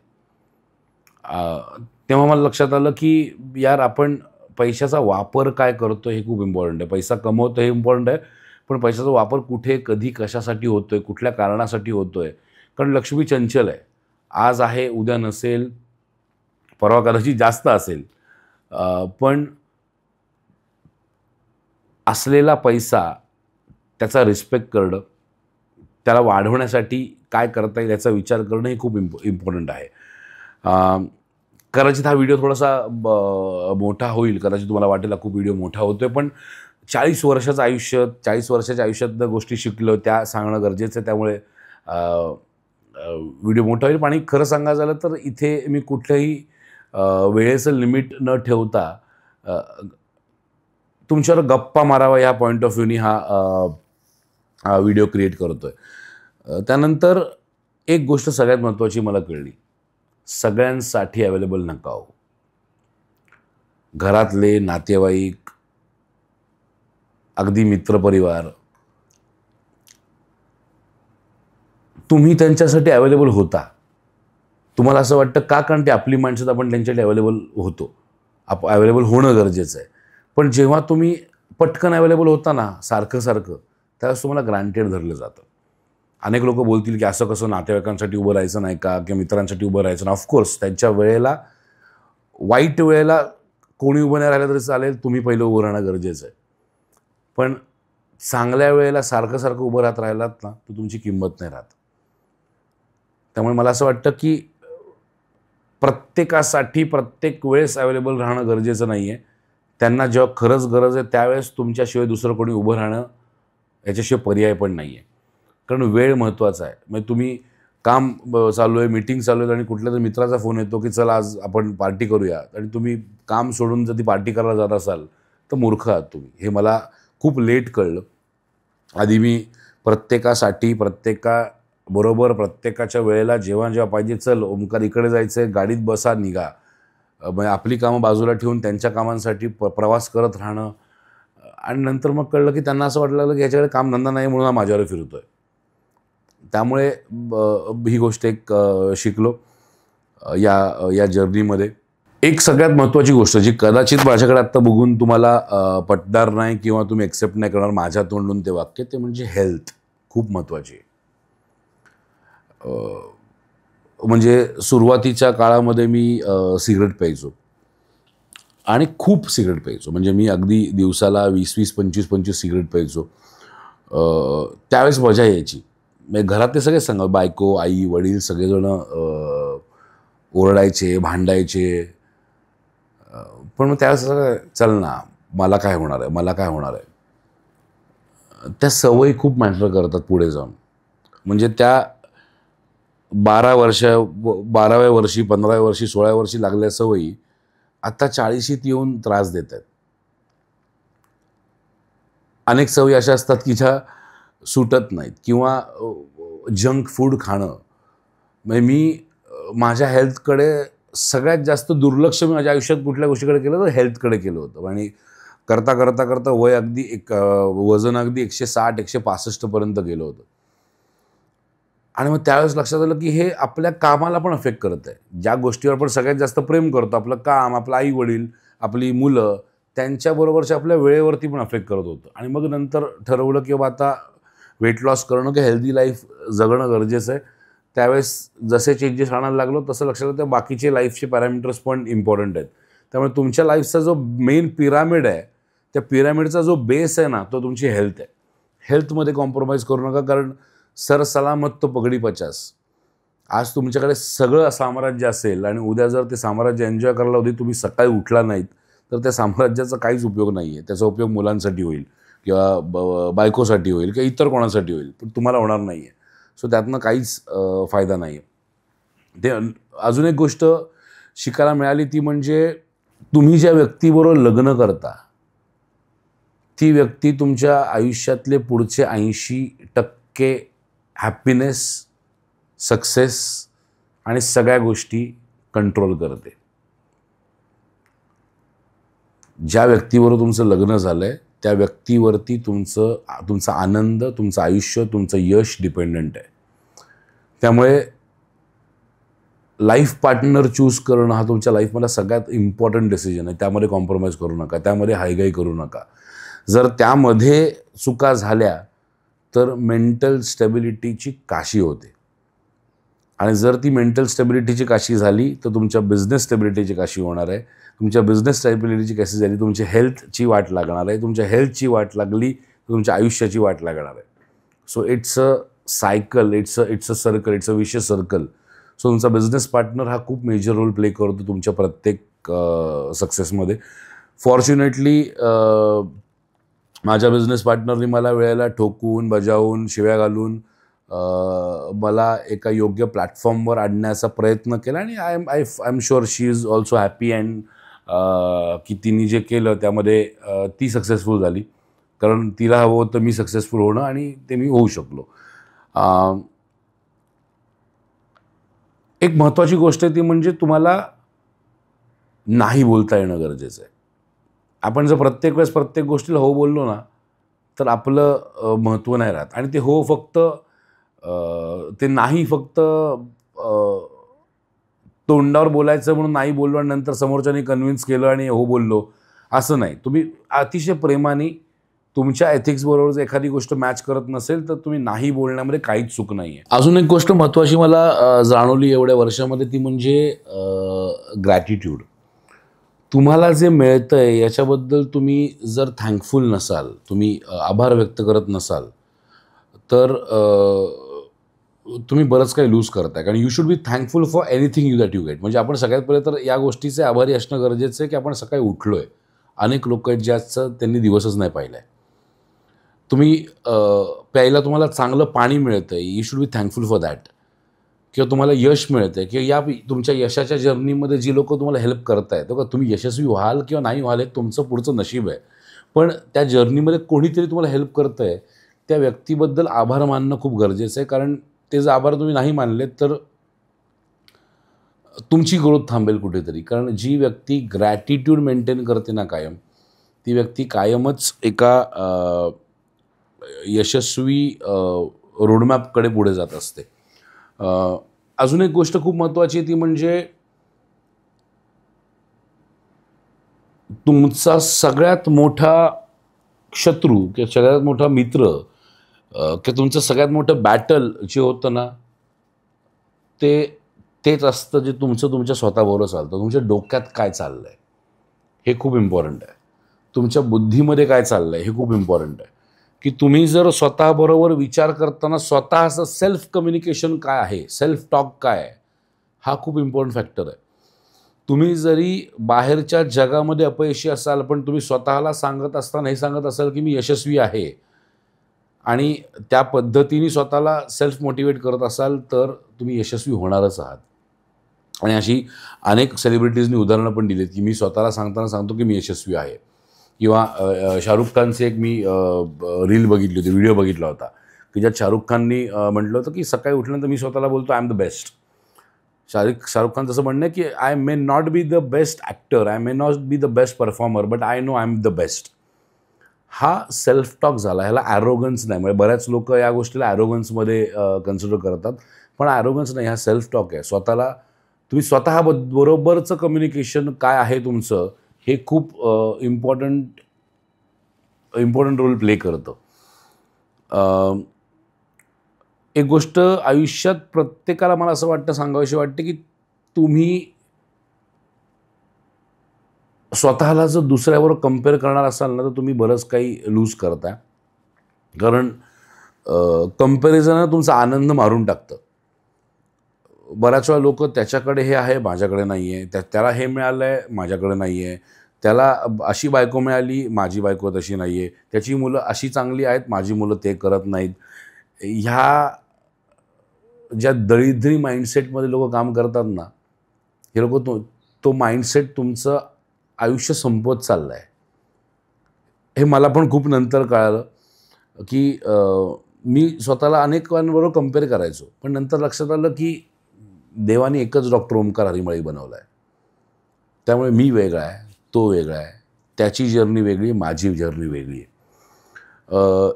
तेव्हा मला लक्षात आलं की यार, आपण पैशाचा वापर काय करतो हे खूप इम्पॉर्टंट आहे. पैसा कमवतो हे इम्पॉर्टंट आहे, पण पैशाचा वापर कुठे, कधी, कशासाठी होतोय, कुठल्या कारणासाठी होतोय. कारण लक्ष्मी चंचल आहे. आज आहे, उद्या नसेल, परवा कदाचित जास्त असेल. पण असलेला पैसा, त्याचा रिस्पेक्ट करणं, त्याला वाढवण्यासाठी काय करता येईल याचा विचार करणं हे खूप इम्पॉर्टंट आहे. कदाचित हा व्हिडिओ थोडासा मोठा होईल, कदाचित तुम्हाला वाटेल खूप व्हिडिओ मोठा होतोय, पण 40 वर्षाचं आयुष्य, 40 वर्षाच्या आयुष्यातल्या गोष्टी शिकलो त्या सांगणं गरजेचं आहे. त्यामुळे व्हिडिओ मोठा होईल. आणि खरं सांगायचं झालं तर इथे मी कुठल्याही वेळेचं लिमिट न ठेवता तुमच्यावर गप्पा मारावा ह्या पॉईंट ऑफ व्ह्यूनी हा व्हिडिओ क्रिएट करतोय. त्यानंतर एक गोष्ट सगळ्यात महत्त्वाची मला कळली, सगळ्यांसाठी अवेलेबल नका हो. घरातले, नातेवाईक, अगदी मित्रपरिवार, तुम्ही त्यांच्यासाठी अवेलेबल होता. तुम्हाला असं वाटतं का? कारण ती आपली माणसं, आपण त्यांच्यासाठी अवेलेबल होतो. अवेलेबल होणं गरजेचं आहे. पण जेव्हा तुम्ही पटकन अवेलेबल होता ना, सारखं त्यावेळेस तुम्हाला ग्रांटेड धरलं जातं. अनेक लोक बोलतील की असं कसं नातेवाईकांसाठी उभं राहायचं नाही का, किंवा मित्रांसाठी उभं राहायचं ना. ऑफकोर्स त्यांच्या वेळेला, वाईट वेळेला कोणी उभं नाही राहिलं तरी चालेल, तुम्ही पहिलं उभं राहणं गरजेचं आहे. पण चांगल्या वेळेला सारखं उभं राहिलात ना, तर तुमची किंमत नाही राहत. त्यामुळे मला असं वाटतं की प्रत्येकासाठी प्रत्येक वेळेस अवेलेबल राहणं गरजेचं नाही आहे. त्यांना जेव्हा खरंच गरज आहे त्यावेळेस तुमच्याशिवाय दुसरं कोणी उभं राहणं याच्याशिवाय पर्याय पण नाही आहे. कारण वेळ महत्त्वाचा आहे. म्हणजे तुम्ही काम चालू आहे, मीटिंग चालू आहे आणि कुठल्या तरी मित्राचा फोन येतो की चला आज आपण पार्टी करूया, आणि तुम्ही काम सोडून जर ती पार्टी करायला जात असाल तर मूर्ख आहात तुम्ही. हे मला खूप लेट कळलं. आधी मी प्रत्येकासाठी, प्रत्येकाबरोबर, प्रत्येकाच्या वेळेला जेव्हा पाहिजे, चल ओमकार इकडे जायचं आहे, गाडीत बसा, निघा. म्हणजे आपली कामं बाजूला ठेवून त्यांच्या कामांसाठी प्रवास करत राहणं. आणि नंतर मग कळलं की त्यांना असं वाटलं की याच्याकडे कामधंदा नाही म्हणून हा माझ्यावर फिरतोय. त्यामुळे ही गोष्ट एक शिकलो या जर्नीमध्ये. एक सगळ्यात महत्त्वाची गोष्ट जी कदाचित माझ्याकडे आत्ता बघून तुम्हाला पटणार नाही किंवा तुम्ही एक्सेप्ट नाही करणार माझ्या तोंडून ते वाक्य, ते म्हणजे हेल्थ खूप महत्त्वाची आहे. म्हणजे सुरुवातीच्या काळामध्ये मी सिगरेट प्यायचो आणि खूप सिगरेट प्यायचो. म्हणजे मी अगदी दिवसाला 20-20, 25-25 सिगरेट प्यायचो. त्यावेळेस मजा यायची. म्हणजे घरातले सगळे सांगा, बायको, आई, वडील सगळेजण ओरडायचे, भांडायचे. पण मग त्यावेळेस चल ना, मला काय होणार आहे. त्या सवयी खूप मॅटर करतात पुढे जाऊन. म्हणजे त्या 12व्या वर्षी, 15व्या वर्षी, 16व्या वर्षी लागल्या सवयी आता 40शीत येऊन त्रास देत आहेत. अनेक सवयी अशा असतात की ज्या सुटत नाहीत. किंवा जंक फूड खाणं. म्हणजे मी माझ्या हेल्थकडे सगळ्यात जास्त दुर्लक्ष मी माझ्या आयुष्यात कुठल्या गोष्टीकडे केलं तर हेल्थकडे केलं होतं. आणि करता वय अगदी वजन अगदी 160-165 पर्यंत गेलं होतं. आणि मग त्यावेळेस लक्षात आलं की हे आपल्या कामाला पण अफेक्ट करत आहे. ज्या गोष्टीवर आपण सगळ्यात जास्त प्रेम करतो, आपलं काम, आपलं आई वडील, आपली मुलं, त्यांच्याबरोबरच्या आपल्या वेळेवरती पण अफेक्ट करत होतं. आणि मग नंतर ठरवलं की बाबा आता वेट लॉस करणं की हेल्दी लाईफ जगणं गरजेचं आहे. त्यावेळेस जसे चेंजेस आणायला लागलो तसं लक्षात आलं तर बाकीचे लाईफचे पॅरामीटर्स पण इम्पॉर्टंट आहेत. त्यामुळे तुमच्या लाईफचा जो मेन पिरामिड आहे, त्या पिरामिडचा जो बेस आहे ना, तो तुमची हेल्थ आहे. हेल्थमध्ये कॉम्प्रोमाइज करू नका. कारण सरसलामत तो पगडी 50. आज तुमच्याकडे सगळं साम्राज्य असेल आणि उद्या जर ते साम्राज्य एन्जॉय करायला होती तुम्ही उठला नाहीत तर त्या साम्राज्याचा काहीच उपयोग नाही आहे. त्याचा उपयोग मुलांसाठी होईल किंवा बायकोसाठी होईल किंवा इतर कोणासाठी होईल, पण तुम्हाला होणार नाही आहे. सो त्यातनं काहीच फायदा नाही आहे. ते अजून एक गोष्ट शिकायला मिळाली ती म्हणजे तुम्ही ज्या व्यक्तीबरोबर लग्न करता ती व्यक्ती तुमच्या आयुष्यातले पुढचे 80% हॅपीनेस, सक्सेस आणि सगळ्या गोष्टी कंट्रोल करते. ज्या व्यक्तीबरोबर तुमचं लग्न झालं आहे त्या व्यक्तीवरती तुमचा आनंद, तुमचं आयुष्य, तुमचं यश डिपेंडंट आहे. त्यामुळे लाईफ पार्टनर चूज करणं हा तुमच्या लाईफमधला सगळ्यात इम्पॉर्टंट डिसिजन आहे. त्यामध्ये कॉम्प्रोमाइज करू नका, त्यामध्ये हायगाई करू नका. जर त्यामध्ये चुका झाल्या तर मेंटल स्टेबिलिटीची काशी होते. आणि जर ती मेंटल स्टेबिलिटीची काशी झाली तर तुमच्या बिझनेस स्टेबिलिटीची काशी होणार आहे. तुमच्या बिझनेस स्टेबिलिटीची काशी झाली तुमच्या हेल्थची वाट लागणार आहे. तुमच्या हेल्थची वाट लागली तर तुमच्या आयुष्याची वाट लागणार आहे. So it's a cycle, it's a circle, it's a vicious circle. So तुमचा बिझनेस पार्टनर हा खूप मेजर रोल प्ले करतो तुमच्या प्रत्येक सक्सेसमध्ये. फॉर्च्युनेटली माझ्या बिझनेस पार्टनरनी मला वेळेला ठोकून, बजावून, शिव्या घालून मला एका योग्य प्लॅटफॉर्मवर आणण्याचा प्रयत्न केला. आणि I am sure she is also happy and की तिने जे केलं त्यामध्ये ती सक्सेसफुल झाली, कारण तिला हवं होतं मी सक्सेसफुल होणं आणि ते मी होऊ शकलो. एक महत्त्वाची गोष्ट आहे ती म्हणजे तुम्हाला नाही बोलता येणं गरजेचं आहे. आपण जर प्रत्येक वेळेस प्रत्येक गोष्टीला हो बोललो ना, तर आपलं महत्त्व नाही राहत. आणि ते हो फक्त ते नाही फक्त तोंडावर बोलायचं म्हणून नाही बोललो आणि नंतर समोरच्याने कन्व्हिन्स केलं आणि हो बोललो, असं नाही. तुम्ही अतिशय प्रेमाने तुमच्या एथिक्सबरोबर जर एखादी गोष्ट मॅच करत नसेल, तर तुम्ही नाही बोलण्यामध्ये काहीच चूक नाही आहे. अजून एक गोष्ट महत्त्वाची मला जाणवली एवढ्या वर्षामध्ये, ती म्हणजे ग्रॅटिट्यूड. तुम्हाला जे मिळतंय याच्याबद्दल तुम्ही जर थँकफुल नसाल, तुम्ही आभार व्यक्त करत नसाल, तर तुम्ही बरंच काही लूज करताय. कारण you should be thankful for anything you that you get. म्हणजे आपण सगळ्यात पहिले तर या गोष्टीचे आभारी असणं गरजेचं आहे की आपण सकाळी उठलोय. अनेक लोक आहेत ज्याचं त्यांनी दिवसच नाही पाहिलाय. तुम्ही प्यायला तुम्हाला चांगलं पाणी मिळतंय, you should be thankful for that. किंवा तुम्हाला यश मिळतंय किंवा या तुमच्या यशाच्या जर्नीमध्ये जी लोकं तुम्हाला हेल्प करतायत, तर तुम्ही यशस्वी व्हाल किंवा नाही व्हाल हे तुमचं पुढचं नशीब आहे. पण त्या जर्नीमध्ये कोणीतरी तुम्हाला हेल्प करतंय, त्या व्यक्तीबद्दल आभार मानणं खूप गरजेचं आहे. कारण ते जर आभार तुम्ही नाही मानले तर तुमची ग्रोथ थांबेल कुठेतरी. कारण जी व्यक्ती ग्रॅटिट्यूड मेंटेन करते ना कायम, ती व्यक्ती कायमच एका यशस्वी रोडमॅपकडे पुढे जात असते. अजून एक गोष्ट खूप महत्त्वाची आहे ती म्हणजे तुमचा सगळ्यात मोठा शत्रू किंवा सगळ्यात मोठा मित्र किंवा तुमचं सगळ्यात मोठं बॅटल जे होतं ना, तेच असतं जे तुमच्या स्वतःबरोबर चालतं. तुमच्या डोक्यात काय चाललंय हे खूप इम्पॉर्टंट आहे. तुमच्या बुद्धीमध्ये काय चाललंय हे खूप इम्पॉर्टंट आहे. की तुम्ही जर स्वतःबरोबर विचार करताना स्वतःचं सेल्फ कम्युनिकेशन काय आहे, सेल्फ टॉक काय आहे, हा खूप इम्पॉर्टंट फॅक्टर आहे. तुम्ही जरी बाहेरच्या जगामध्ये अपयशी असाल, पण तुम्ही स्वतःला सांगत असताना हे सांगत असाल की मी यशस्वी आहे आणि त्या पद्धतीने स्वतःला सेल्फ मोटिवेट करत असाल, तर तुम्ही यशस्वी होणारच आहात. आणि अशी अनेक सेलिब्रिटीजनी उदाहरणं पण दिलीत की मी स्वतःला सांगताना सांगतो की मी यशस्वी आहे. किंवा शाहरुख खानचे एक मी रील बघितली होती, व्हिडिओ बघितला होता की ज्यात शाहरुख खाननी म्हटलं होतं की सकाळी उठल्यानंतर मी स्वतःला बोलतो I am the best. Shahrukh Khan तसं म्हणणं की I may not be the best actor, I may not be the best performer, but I know I am the best. हा सेल्फ टॉक झाला. ह्याला ॲरोगन्स नाही. म्हणजे बऱ्याच लोक या गोष्टीला ॲरोगन्समध्ये कन्सिडर करतात, पण ॲरोगन्स नाही, हा सेल्फ टॉक आहे. स्वतःला तुम्ही स्वतः बरोबरचं कम्युनिकेशन काय आहे तुमचं, हे खूप इम्पॉर्टंट रोल प्ले करतं. एक गोष्ट आयुष्यात प्रत्येकाला मला असं वाटतं, सांगावीशी वाटते की तुम्ही स्वतःला जर दुसऱ्याबरोबर कंपेअर करणार असाल ना, तर तुम्ही बरंच काही लूज करताय. कारण कंपॅरिझन तुमचा आनंद मारून टाकतं. बऱ्याच वेळा लोक त्याच्याकडे हे आहे माझ्याकडे नाही आहे, त्याला हे मिळालं आहे माझ्याकडे नाही आहे, त्याला अशी बायको मिळाली माझी बायको तशी नाही आहे, त्याची मुलं अशी चांगली आहेत माझी मुलं ते करत नाहीत. ह्या ज्या दरिद्री माइंडसेटमध्ये लोक काम करतात ना, हे लोक तो माइंडसेट तुमचं आयुष्य संपवत चाललं आहे. हे मला पण खूप नंतर कळालं की मी स्वतःला अनेकांबरोबर कंपेअर करायचो, पण नंतर लक्षात आलं की देवाने एकच डॉक्टर ओमकार हरिमळी बनवला आहे. त्यामुळे मी वेगळा आहे, तो वेगळा आहे, त्याची जर्नी वेगळी, माझी जर्नी वेगळी आहे.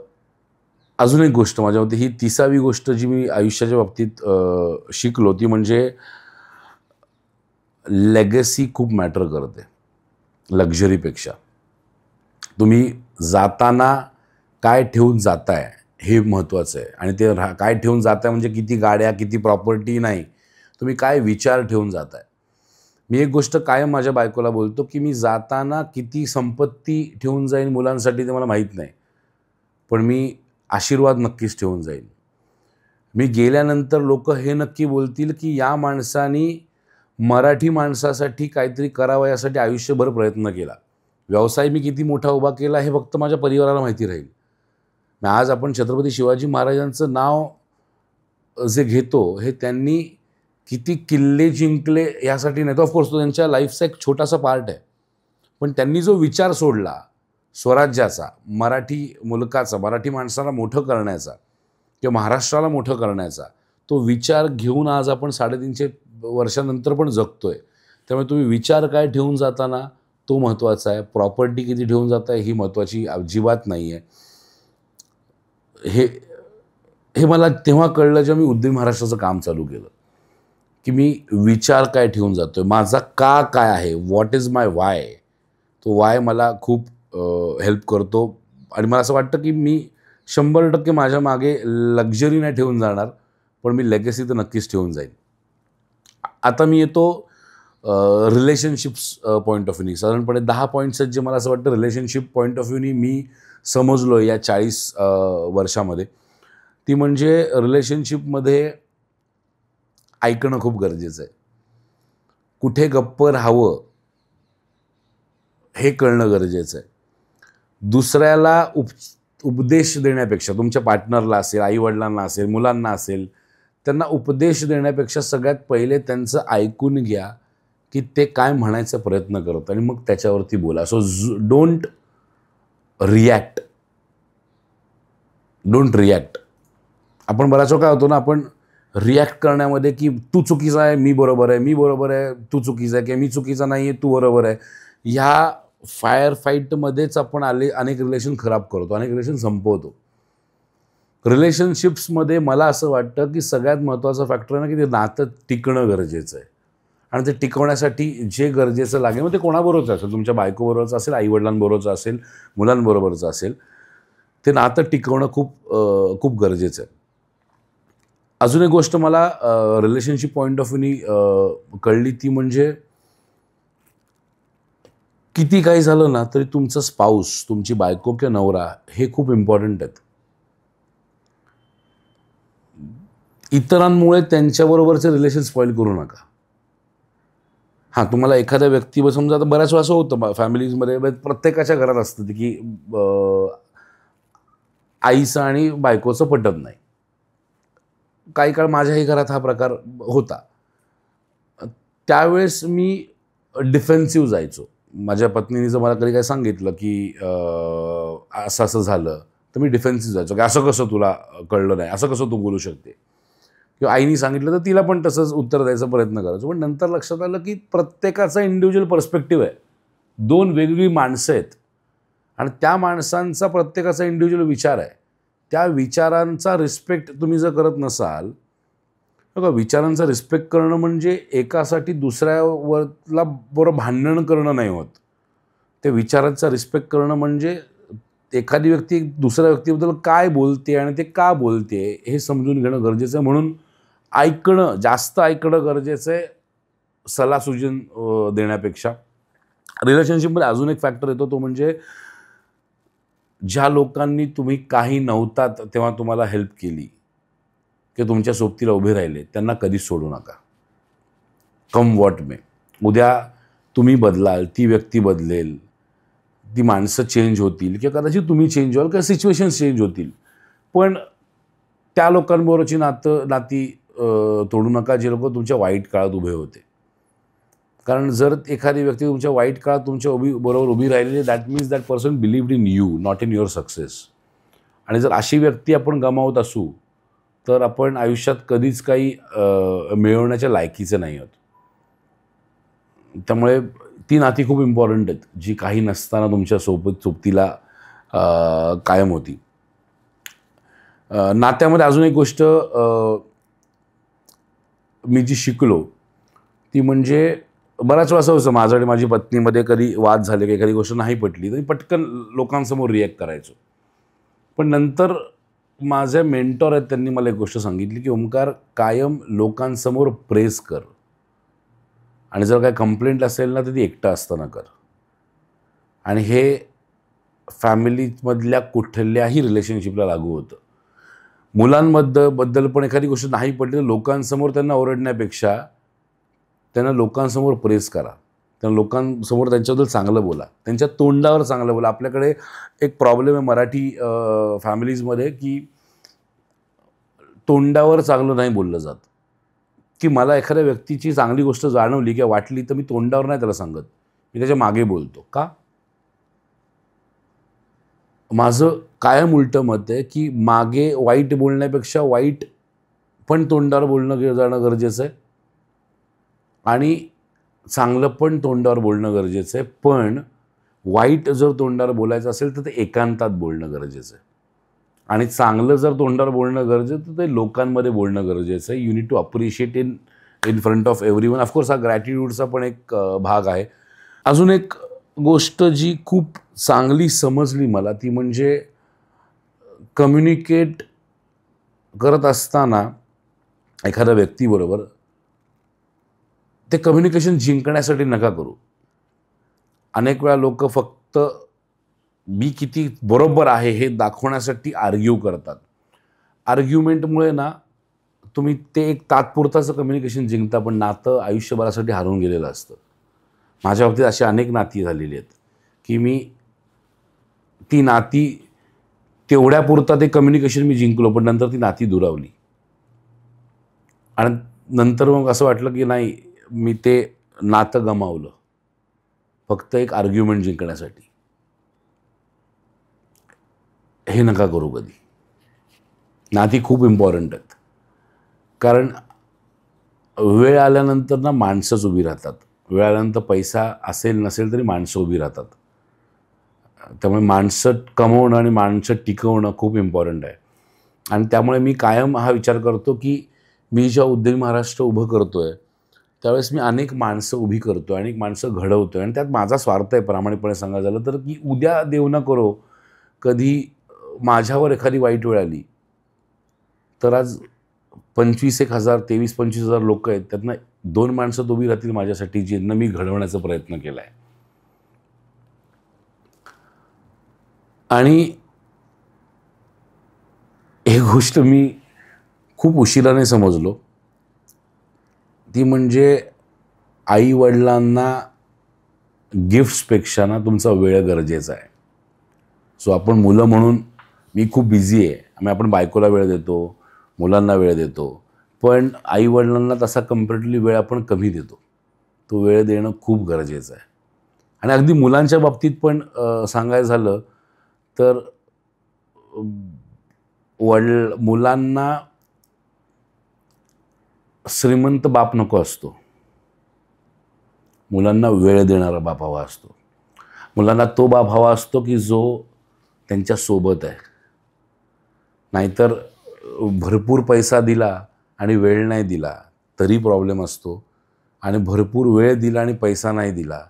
अजून एक गोष्ट माझ्या मते, ही 30वी गोष्ट जी मी आयुष्याच्या बाबतीत शिकलो, ती म्हणजे लेगसी खूप मॅटर करते लक्झरीपेक्षा. तुम्ही जाताना काय ठेवून जाताय हे महत्त्वाचं आहे. आणि ते काय ठेवून जाताय म्हणजे किती गाड्या, किती प्रॉपर्टी नाही, तुम्ही काय विचार ठेवून जाताय. मी एक गोष्ट कायम माझ्या बायकोला बोलतो की मी जाताना किती संपत्ती ठेवून जाईन मुलांसाठी ते मला माहीत नाही, पण मी आशीर्वाद नक्कीच ठेवून जाईन. मी गेल्यानंतर लोक हे नक्की बोलतील की या माणसाने मराठी माणसासाठी काहीतरी करावं यासाठी आयुष्यभर प्रयत्न केला. व्यवसाय मी किती मोठा उभा केला हे फक्त माझ्या परिवाराला माहिती राहील. आज आपण छत्रपती शिवाजी महाराजांचं नाव जे घेतो हे त्यांनी किती किल्ले जिंकले यासाठी नाही, तर ऑफकोर्स तो त्यांच्या लाईफचा एक छोटासा पार्ट आहे. पण त्यांनी जो विचार सोडला स्वराज्याचा, मराठी मुलकाचा, मराठी माणसाला मोठं करण्याचा किंवा महाराष्ट्राला मोठं करण्याचा, तो विचार घेऊन आज आपण 350 वर्षानंतर पण जगतोय. त्यामुळे तुम्ही विचार काय ठेवून जाताना तो महत्त्वाचा आहे. प्रॉपर्टी किती ठेवून जाताय ही महत्त्वाची अजिबात नाही आहे. हे मला तेव्हा कळलं जेव्हा मी उद्यमी महाराष्ट्राचं काम चालू केलं, की मी विचार काय ठेवून जातोय, माझा का काय आहे, व्हॉट इज माय वाय. तो वाय मला खूप हेल्प करतो आणि मला असं वाटतं की मी 100% माझ्या मागे लक्झरी नाही ठेवून जाणार, पण मी लेगसी तर नक्कीच ठेवून जाईन. आता मी येतो रिलेशनशिप्स पॉईंट ऑफ व्ह्यूनी. साधारणपणे 10 पॉईंट्स आहेत जे मला असं वाटतं रिलेशनशिप पॉईंट ऑफ व्ह्यूनी मी समजलो या 40 वर्षामध्ये. ती म्हणजे रिलेशनशिपमध्ये ऐकणं खूप गरजेचं आहे. कुठे गप्प राहावं हे कळणं गरजेचं आहे. दुसऱ्याला उपदेश देण्यापेक्षा, तुमच्या पार्टनरला असेल, आईवडिलांना असेल, मुलांना असेल, त्यांना उपदेश देण्यापेक्षा सगळ्यात पहिले त्यांचं ऐकून घ्या की ते काय म्हणायचा प्रयत्न करत आणि मग त्याच्यावरती बोला. So don't react. आपण बऱ्याच वेळा काय होतो ना, आपण रिॲक्ट करण्यामध्ये की तू चुकीचा आहे, मी बरोबर आहे, मी बरोबर आहे, तू चुकीचा आहे, किंवा मी चुकीचा नाही आहे, तू बरोबर आहे, ह्या फायर फाईटमध्येच आपण अनेक रिलेशन खराब करतो, अनेक रिलेशन संपवतो. रिलेशनशिप्समध्ये मला असं वाटतं की सगळ्यात महत्त्वाचा फॅक्टर आहे ना, की ते नातं टिकणं गरजेचं आहे. आणि ते टिकवण्यासाठी जे गरजेचं लागेल, मग ते कोणाबरोबरचं असेल, तुमच्या बायकोबरोबरचं असेल, आईवडिलांबरोबरचं असेल, मुलांबरोबरचं असेल, ते नातं टिकवणं खूप गरजेचं आहे. अजून एक गोष्ट मला रिलेशनशिप पॉईंट ऑफ व्ह्यूनी कळली, ती म्हणजे किती काही झालं ना तरी तुमचं स्पाऊस, तुमची बायको किंवा नवरा हे खूप इम्पॉर्टंट आहेत. इतरांमुळे त्यांच्याबरोबरचे रिलेशन स्पॉईल करू नका. हां, तुम्हाला एखाद्या व्यक्ती, समजा आता बऱ्याच वेळा असं होतं फॅमिलीजमध्ये, प्रत्येकाच्या घरात असतं की आईचं आणि बायकोचं पटत नाही. काही काळ माझ्याही घरात हा प्रकार होता. त्यावेळेस मी डिफेन्सिव्ह जायचो. माझ्या पत्नीने जर मला कधी काय सांगितलं की असं असं झालं, तर मी डिफेन्सिव्ह जायचो की असं कसं तुला कळलं नाही, असं कसं तू बोलू शकते, किंवा आईने सांगितलं तर तिला पण तसंच उत्तर द्यायचा प्रयत्न करायचो. पण नंतर लक्षात आलं की प्रत्येकाचा इंडिव्हिज्युअल पर्स्पेक्टिव्ह आहे. 2 वेगवेगळी माणसं आहेत आणि त्या माणसांचा प्रत्येकाचा इंडिव्हिज्युअल विचार आहे. त्या विचारांचा रिस्पेक्ट तुम्ही जर करत नसाल, बघा, विचारांचा रिस्पेक्ट करणं म्हणजे एकासाठी दुसऱ्यावरला बरोबर भांडण करणं नाही होत. ते विचारांचा रिस्पेक्ट करणं म्हणजे एखादी व्यक्ती दुसऱ्या व्यक्तीबद्दल काय बोलते आणि ते का बोलते हे समजून घेणं गरजेचं आहे. म्हणून ऐकणं, जास्त ऐकणं गरजेचं आहे सल्लासुचन देण्यापेक्षा. रिलेशनशिपमध्ये अजून एक फॅक्टर येतो, तो म्हणजे ज्या लोकांनी तुम्ही काही नव्हतात तेव्हा तुम्हाला हेल्प केली की तुमच्या सोबतीला उभे राहिले, त्यांना कधीच सोडू नका. Come what may. उद्या तुम्ही बदलाल, ती व्यक्ती बदलेल, ती माणसं चेंज होतील किंवा कदाचित तुम्ही चेंज व्हाल किंवा सिच्युएशन्स चेंज होतील, पण त्या लोकांबरोबरची नाती तोडू नका जे लोक तुमच्या वाईट काळात उभे होते. कारण जर एखादी व्यक्ती तुमच्या वाईट काळात तुमच्या बरोबर उभी राहिलेली, that means that person believed in you, not in your success. आणि जर अशी व्यक्ती आपण गमावत असू तर आपण आयुष्यात कधीच काही मिळवण्याच्या लायकीचे नाही आहोत. त्यामुळे ती नाती खूप इम्पॉर्टंट आहेत, जी काही नसताना तुमच्या सोबतीला कायम होती. नात्यामध्ये अजून एक गोष्ट मी जी शिकलो ती म्हणजे, बऱ्याच वेळा असं होतं माझं आणि माझी पत्नीमध्ये कधी वाद झाले की एखादी गोष्ट नाही पटली तरी पटकन लोकांसमोर रिॲक्ट करायचो. पण नंतर माझे मेंटॉर आहेत, त्यांनी मला एक गोष्ट सांगितली की ओमकार, कायम लोकांसमोर प्रेस कर आणि जर काय कंप्लेंट असेल ना तर ती एकटं असताना कर. आणि हे फॅमिलीमधल्या कुठल्याही रिलेशनशिपला लागू होतं. मुलांबद्दल पण एखादी गोष्ट नाही पडली तर लोकांसमोर त्यांना ओरडण्यापेक्षा त्यांना लोकांसमोर प्रेस करा, त्यांना लोकांसमोर त्यांच्याबद्दल चांगलं बोला, त्यांच्या तोंडावर चांगलं बोला. आपल्याकडे एक प्रॉब्लेम आहे मराठी फॅमिलीजमध्ये की तोंडावर चांगलं नाही बोललं जात. की मला एखाद्या व्यक्तीची चांगली गोष्ट जाणवली किंवा वाटली तर मी तोंडावर नाही त्याला सांगत, मी त्याच्या मागे बोलतो. का? माझं कायम उलटं मत आहे की मागे वाईट बोलण्यापेक्षा वाईट पण तोंडावर बोलणं जाणं गरजेचं आहे आणि चांगलं पण तोंडावर बोलणं गरजेचं आहे. पण वाईट जर तोंडावर बोलायचं असेल तर ते एकांतात बोलणं गरजेचं आहे आणि चांगलं जर तोंडावर बोलणं गरजेचं तर ते लोकांमध्ये बोलणं गरजेचं आहे. You need to appreciate in front of everyone. Of course हा ग्रॅटिट्यूडचा पण एक भाग आहे. अजून एक गोष्ट जी खूप चांगली समजली मला ती म्हणजे कम्युनिकेट करत असताना एखाद्या व्यक्तीबरोबर ते कम्युनिकेशन जिंकण्यासाठी नका करू. अनेक वेळा लोक फक्त मी किती बरोबर आहे हे दाखवण्यासाठी आर्ग्यू करतात. आर्ग्युमेंटमुळे ना तुम्ही ते एक तात्पुरताचं कम्युनिकेशन जिंकता पण नातं आयुष्यभरासाठी हरवून गेलेलं असतं. माझ्या बाबतीत अशी अनेक नाती झालेली आहेत की मी ती नाती तेवढ्यापुरता ते कम्युनिकेशन मी जिंकलो पण नंतर ती नाती दुरावली आणि नंतर मग असं वाटलं की नाही मी ते नातं गमावलं फक्त एक आर्ग्युमेंट जिंकण्यासाठी. हे नका करू कधी. नाती खूप इम्पॉर्टंट आहेत कारण वेळ आल्यानंतर ना माणसंच उभी राहतात. वेळ आल्यानंतर पैसा असेल नसेल तरी माणसं उभी राहतात. त्यामुळे माणसं कमवणं आणि माणसं टिकवणं खूप इम्पॉर्टंट आहे आणि त्यामुळे मी कायम हा विचार करतो की मी जेव्हा उद्यमी महाराष्ट्र उभं करतो आहे त्यावेळेस मी अनेक माणसं उभी करतो आहे, अनेक माणसं घडवतो आहे आणि त्यात माझा स्वार्थ आहे प्रामाणिकपणे सांगायचं झालं तर की उद्या देव न करो कधी माझ्यावर एखादी वाईट वेळ आली तर आज 25,000 23,000-25,000 लोक आहेत त्यातनं 2 माणसं उभी राहतील माझ्यासाठी ज्यांना मी घडवण्याचा प्रयत्न केला आहे. आणि एक गोष्ट मी खूप उशिराने समजलो ती म्हणजे आईवडिलांना गिफ्ट्सपेक्षा ना तुमचा वेळ गरजेचा आहे. सो आपण मुलं म्हणून मी खूप बिझी आहे आपण बायकोला वेळ देतो, मुलांना वेळ देतो, पण आईवडिलांना तसा कम्पॅरेटिव्हली वेळ आपण कमी देतो. तो वेळ देणं खूप गरजेचं आहे. आणि अगदी मुलांच्या बाबतीत पण सांगायचं झालं तर मुलांना श्रीमंत बाप नको असतो, मुलांना वेळ देणारा बाप हवा असतो. मुलांना तो बाप हवा असतो की जो त्यांच्या सोबत आहे. नाहीतर भरपूर पैसा दिला आणि वेळ नाही दिला तरी प्रॉब्लेम असतो आणि भरपूर वेळ दिला आणि पैसा नाही दिला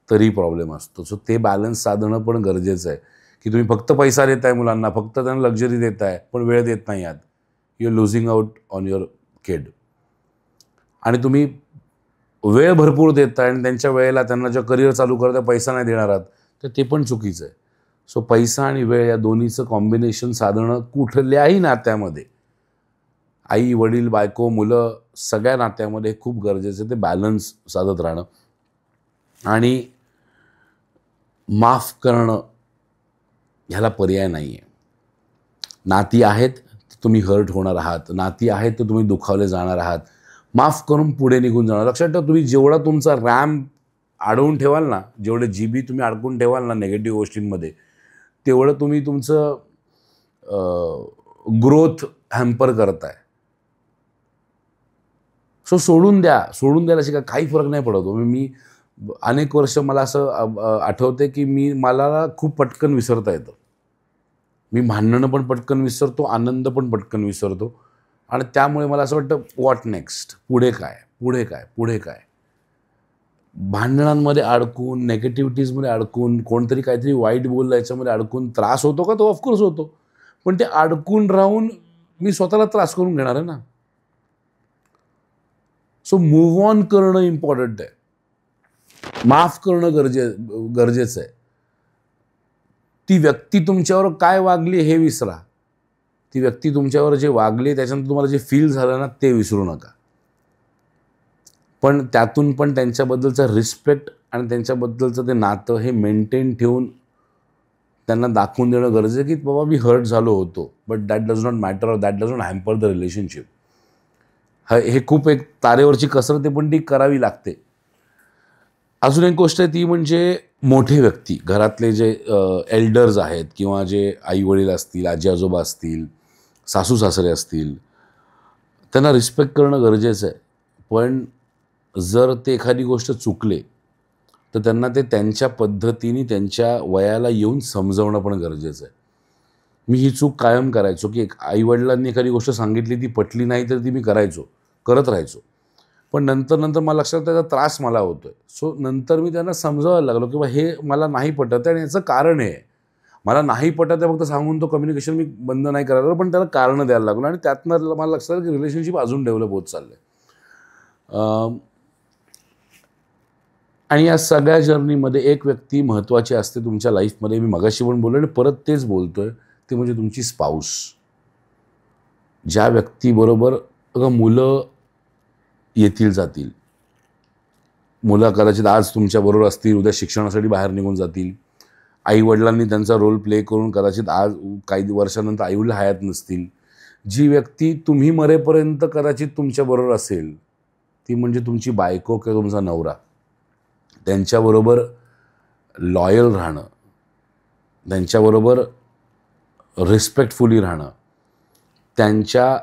तरी प्रॉब्लेम असतो. सो ते बॅलन्स साधणं पण गरजेचं आहे की तुम्ही फक्त पैसा देताय मुलांना, फक्त त्यांना लक्झरी देताय पण वेळ देत नाही आहात. You are losing out on your kid. आणि तुम्ही वेळ भरपूर देताय आणि त्यांच्या वेळेला त्यांना जे करिअर चालू करता पैसा नाही देणार आहात तर ते पण चुकीचं आहे. सो पैसा आणि वेळ या दोन्हीचं कॉम्बिनेशन साधणं कुठल्याही नात्यामध्ये आई वडील बायको मुलं सगळ्या नात्यामध्ये खूप गरजेचं आहे. ते बॅलन्स साधत राहणं आणि माफ करणं ह्याला पर्याय नाही आहे. नाती आहेत तर तुम्ही हर्ट होणार आहात, नाती आहेत तर तुम्ही दुखावले जाणार आहात. माफ करून पुढे निघून जाणार. लक्षात ठेवा तुम्ही जेवढा तुमचा रॅम अडवून ठेवाल ना, जेवढे GB तुम्ही अडकून ठेवाल ना निगेटिव्ह गोष्टींमध्ये तेवढं तुम्ही तुमचं ग्रोथ हॅम्पर करताय. सो सोडून द्यायला शिका. काही फरक नाही पडत. मी अनेक वर्ष मला असं आठवते की मला खूप पटकन विसरता येतं. मी भांडणं पण पटकन विसरतो, आनंद पण पटकन विसरतो आणि त्यामुळे मला असं वाटतं व्हॉट नेक्स्ट, पुढे काय. भांडणांमध्ये अडकून नेगेटिव्हिटीजमध्ये अडकून कोणतरी काहीतरी वाईट बोललं याच्यामध्ये अडकून त्रास होतो का? तो ऑफकोर्स होतो. पण ते अडकून राहून मी स्वतःला त्रास करून घेणार आहे ना. सो मूव्ह ऑन करणं इम्पॉर्टंट आहे. माफ करणं गरजेचं आहे. ती व्यक्ती तुमच्यावर काय वागली हे विसरा. ती व्यक्ती तुमच्यावर जे वागली त्याच्यानंतर तुम्हाला जे फील झालं ना ते विसरू नका. पण त्यातून पण त्यांच्याबद्दलचा रिस्पेक्ट आणि त्यांच्याबद्दलचं ते नातं हे मेंटेन ठेवून त्यांना दाखवून देणं गरजेचं आहे की बाबा मी हर्ट झालो होतो but that does not matter or that does not hamper the relationship. हे खूप एक तारेवरची कसरत आहे पण ती करावी लागते. अजून एक गोष्ट आहे ती म्हणजे मोठे व्यक्ती, घरातले जे एल्डर्स आहेत किंवा जे आई वडील असतील, आजी आजोबा असतील, सासू सासरे असतील, त्यांना रिस्पेक्ट करणं गरजेचं आहे. पण जर ते एखादी गोष्ट चुकले तर त्यांना ते त्यांच्या पद्धतीने त्यांच्या वयाला येऊन समजवणं पण गरजेचं आहे. मी ही चूक कायम करायचो, की आई-वडिलांनी एखादी गोष्ट सांगितली, ती पटली नाही तर ती मी करत राहायचो. पण नंतर मला लक्षात त्याचा त्रास मला होतोय. सो नंतर मी त्यांना समजावायला लागलो, की हे मला नाही पटत आहे आणि याचं कारण आहे. मला नाही पटत आहे फक्त सांगून तो कम्युनिकेशन मी बंद नाही करायला, पण त्याला कारणं द्यायला लागलो आणि त्यातनं मला लक्षात आलं, की रिलेशनशिप अजून डेव्हलप होत चाललंय. आणि या सगळ्या जर्नीमध्ये एक व्यक्ती महत्त्वाची असते तुमच्या लाईफमध्ये. मी मगाशी पण बोललो आणि परत तेच बोलतोय, ते म्हणजे तुमची स्पाऊस. ज्या व्यक्तीबरोबर मुलं येतील जातील. मुलं कदाचित आज तुमच्याबरोबर असतील, उद्या शिक्षणासाठी बाहेर निघून जातील. आई-वडिलांनी त्यांचा रोल प्ले करून कदाचित आज काही वर्षानंतर आई-वडील हयात नसतील. जी व्यक्ती तुम्ही मरेपर्यंत कदाचित तुमच्याबरोबर असेल, ती म्हणजे तुमची बायको किंवा तुमचा नवरा. त्यांच्याबरोबर लॉयल राहणं, त्यांच्याबरोबर रिस्पेक्टफुली राहणं, त्यांच्या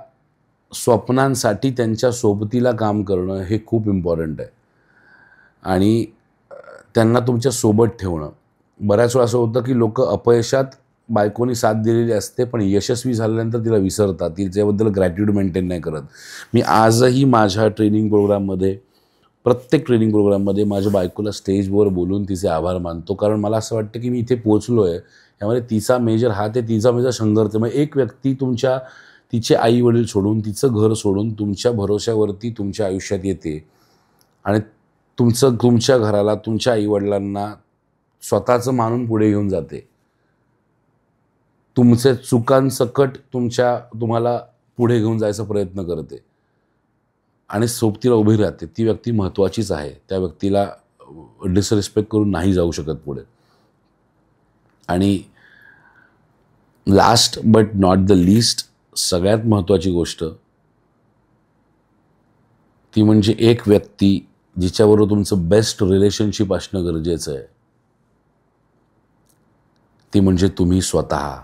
स्वप्नांसाठी त्यांच्या सोबतीला काम करणं हे खूप इम्पॉर्टंट आहे. आणि त्यांना तुमच्या सोबत ठेवणं. बऱ्याच वेळा असं होतं की लोक अपयशात बायकोनी साथ दिलेली असते, पण यशस्वी झाल्यानंतर तिला विसरतात, तिच्याबद्दल ग्रॅटिट्यूड मेंटेन नाही करत. मी आजही माझ्या प्रत्येक ट्रेनिंग प्रोग्राममध्ये माझ्या बायकोला स्टेजवर बोलून तिचे आभार मानतो. कारण मला असं वाटतं की मी इथे पोचलो आहे, यामध्ये तिचा मेजर हात आहे, तिचा मेजर संघर्ष. मग एक व्यक्ती तिचे आई वडील सोडून, तिचं घर सोडून तुमच्या भरोश्यावरती तुमच्या आयुष्यात येते आणि तुमच्या घराला, तुमच्या आईवडिलांना स्वतःचं मानून पुढे घेऊन जाते. तुमचे चुकांसकट तुम्हाला पुढे घेऊन जायचा प्रयत्न करते आणि सोबतीला उभी राहते. ती व्यक्ती महत्त्वाचीच आहे. त्या व्यक्तीला डिसरिस्पेक्ट करून नाही जाऊ शकत पुढे. आणि last but not the least, सगळ्यात महत्त्वाची गोष्ट ती म्हणजे एक व्यक्ती जिच्याबरोबर तुमचं बेस्ट रिलेशनशिप असणं गरजेचं आहे. ती म्हणजे तुम्ही स्वतः.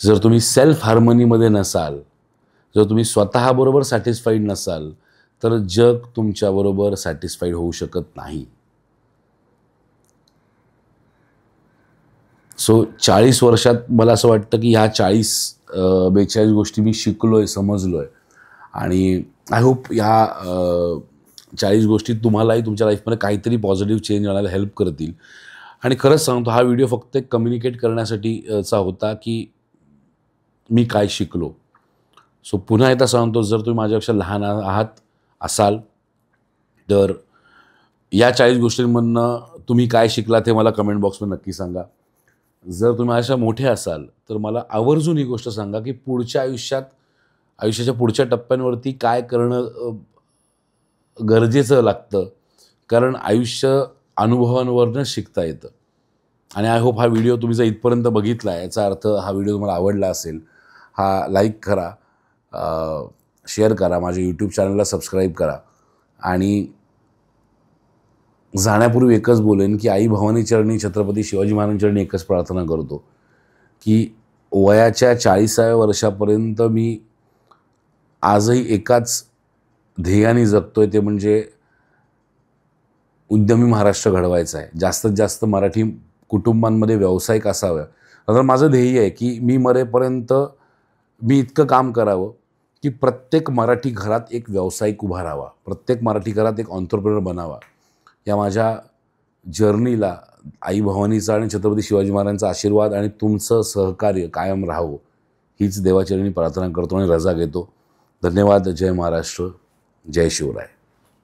जर तुम्ही सेल्फ हार्मनीमध्ये नसाल, जर तुम्ही स्वतःबरोबर सॅटिस्फाईड नसाल, तर जग तुमच्याबरोबर सॅटिस्फाईड होऊ शकत नाही. सो 40 वर्षात मला असं वाटतं की ह्या 40-42 गोष्टी मी शिकलोय, समजलोय. आणि आय होप ह्या 40 गोष्टी तुम्हालाही तुमच्या लाईफमध्ये काहीतरी पॉझिटिव्ह चेंज आणायला हेल्प करतील. आणि खरंच सांगतो, हा व्हिडिओ फक्त एक कम्युनिकेट करण्यासाठीचा होता की मी काय शिकलो. सो पुन्हा एकदा सांगतो, जर तुम्ही माझ्यापेक्षा लहान असाल तर या 40 गोष्टींमधनं तुम्ही काय शिकलात हे मला कमेंट बॉक्समध्ये नक्की सांगा. जर तुम्ही माझ्यापेक्षा मोठे असाल तर मला आवर्जून ही गोष्ट सांगा की आयुष्याच्या पुढच्या टप्प्यांवरती काय करणं गरजेचं लागतं. कारण आयुष्य अनुभवांवरनं शिकता येतं. आणि आय होप हा व्हिडिओ तुम्ही जर इथपर्यंत बघितला आहे, याचा अर्थ हा व्हिडिओ तुम्हाला आवडला असेल. हा लाईक करा, शेअर करा, माझ्या यूट्यूब चॅनलला सबस्क्राईब करा. आणि जाण्यापूर्वी एकच बोलेन की आई भवानी चरणी, छत्रपती शिवाजी महाराजांच्या चरणी एकच प्रार्थना करतो की वयाच्या 40व्या वर्षापर्यंत मी आजही एकाच ध्येयाने जगतोय, ते म्हणजे उद्यमी महाराष्ट्र घडवायचा आहे. जास्तीत जास्त मराठी कुटुंबांमध्ये व्यावसायिक असाव्या. तर माझं ध्येय आहे की मी मरेपर्यंत मी इतकं काम करावं की प्रत्येक मराठी घरात एक व्यावसायिक उभा राहावा, प्रत्येक मराठी घरात एक एंटरप्रेन्योर बनावा. या माझ्या जर्नीला आई भवानीचा आणि छत्रपती शिवाजी महाराजांचा आशीर्वाद आणि तुमचं सहकार्य कायम राहावं, हीच देवाचरणी प्रार्थना करतो आणि रजा घेतो. धन्यवाद. जय महाराष्ट्र, जय शिवराय.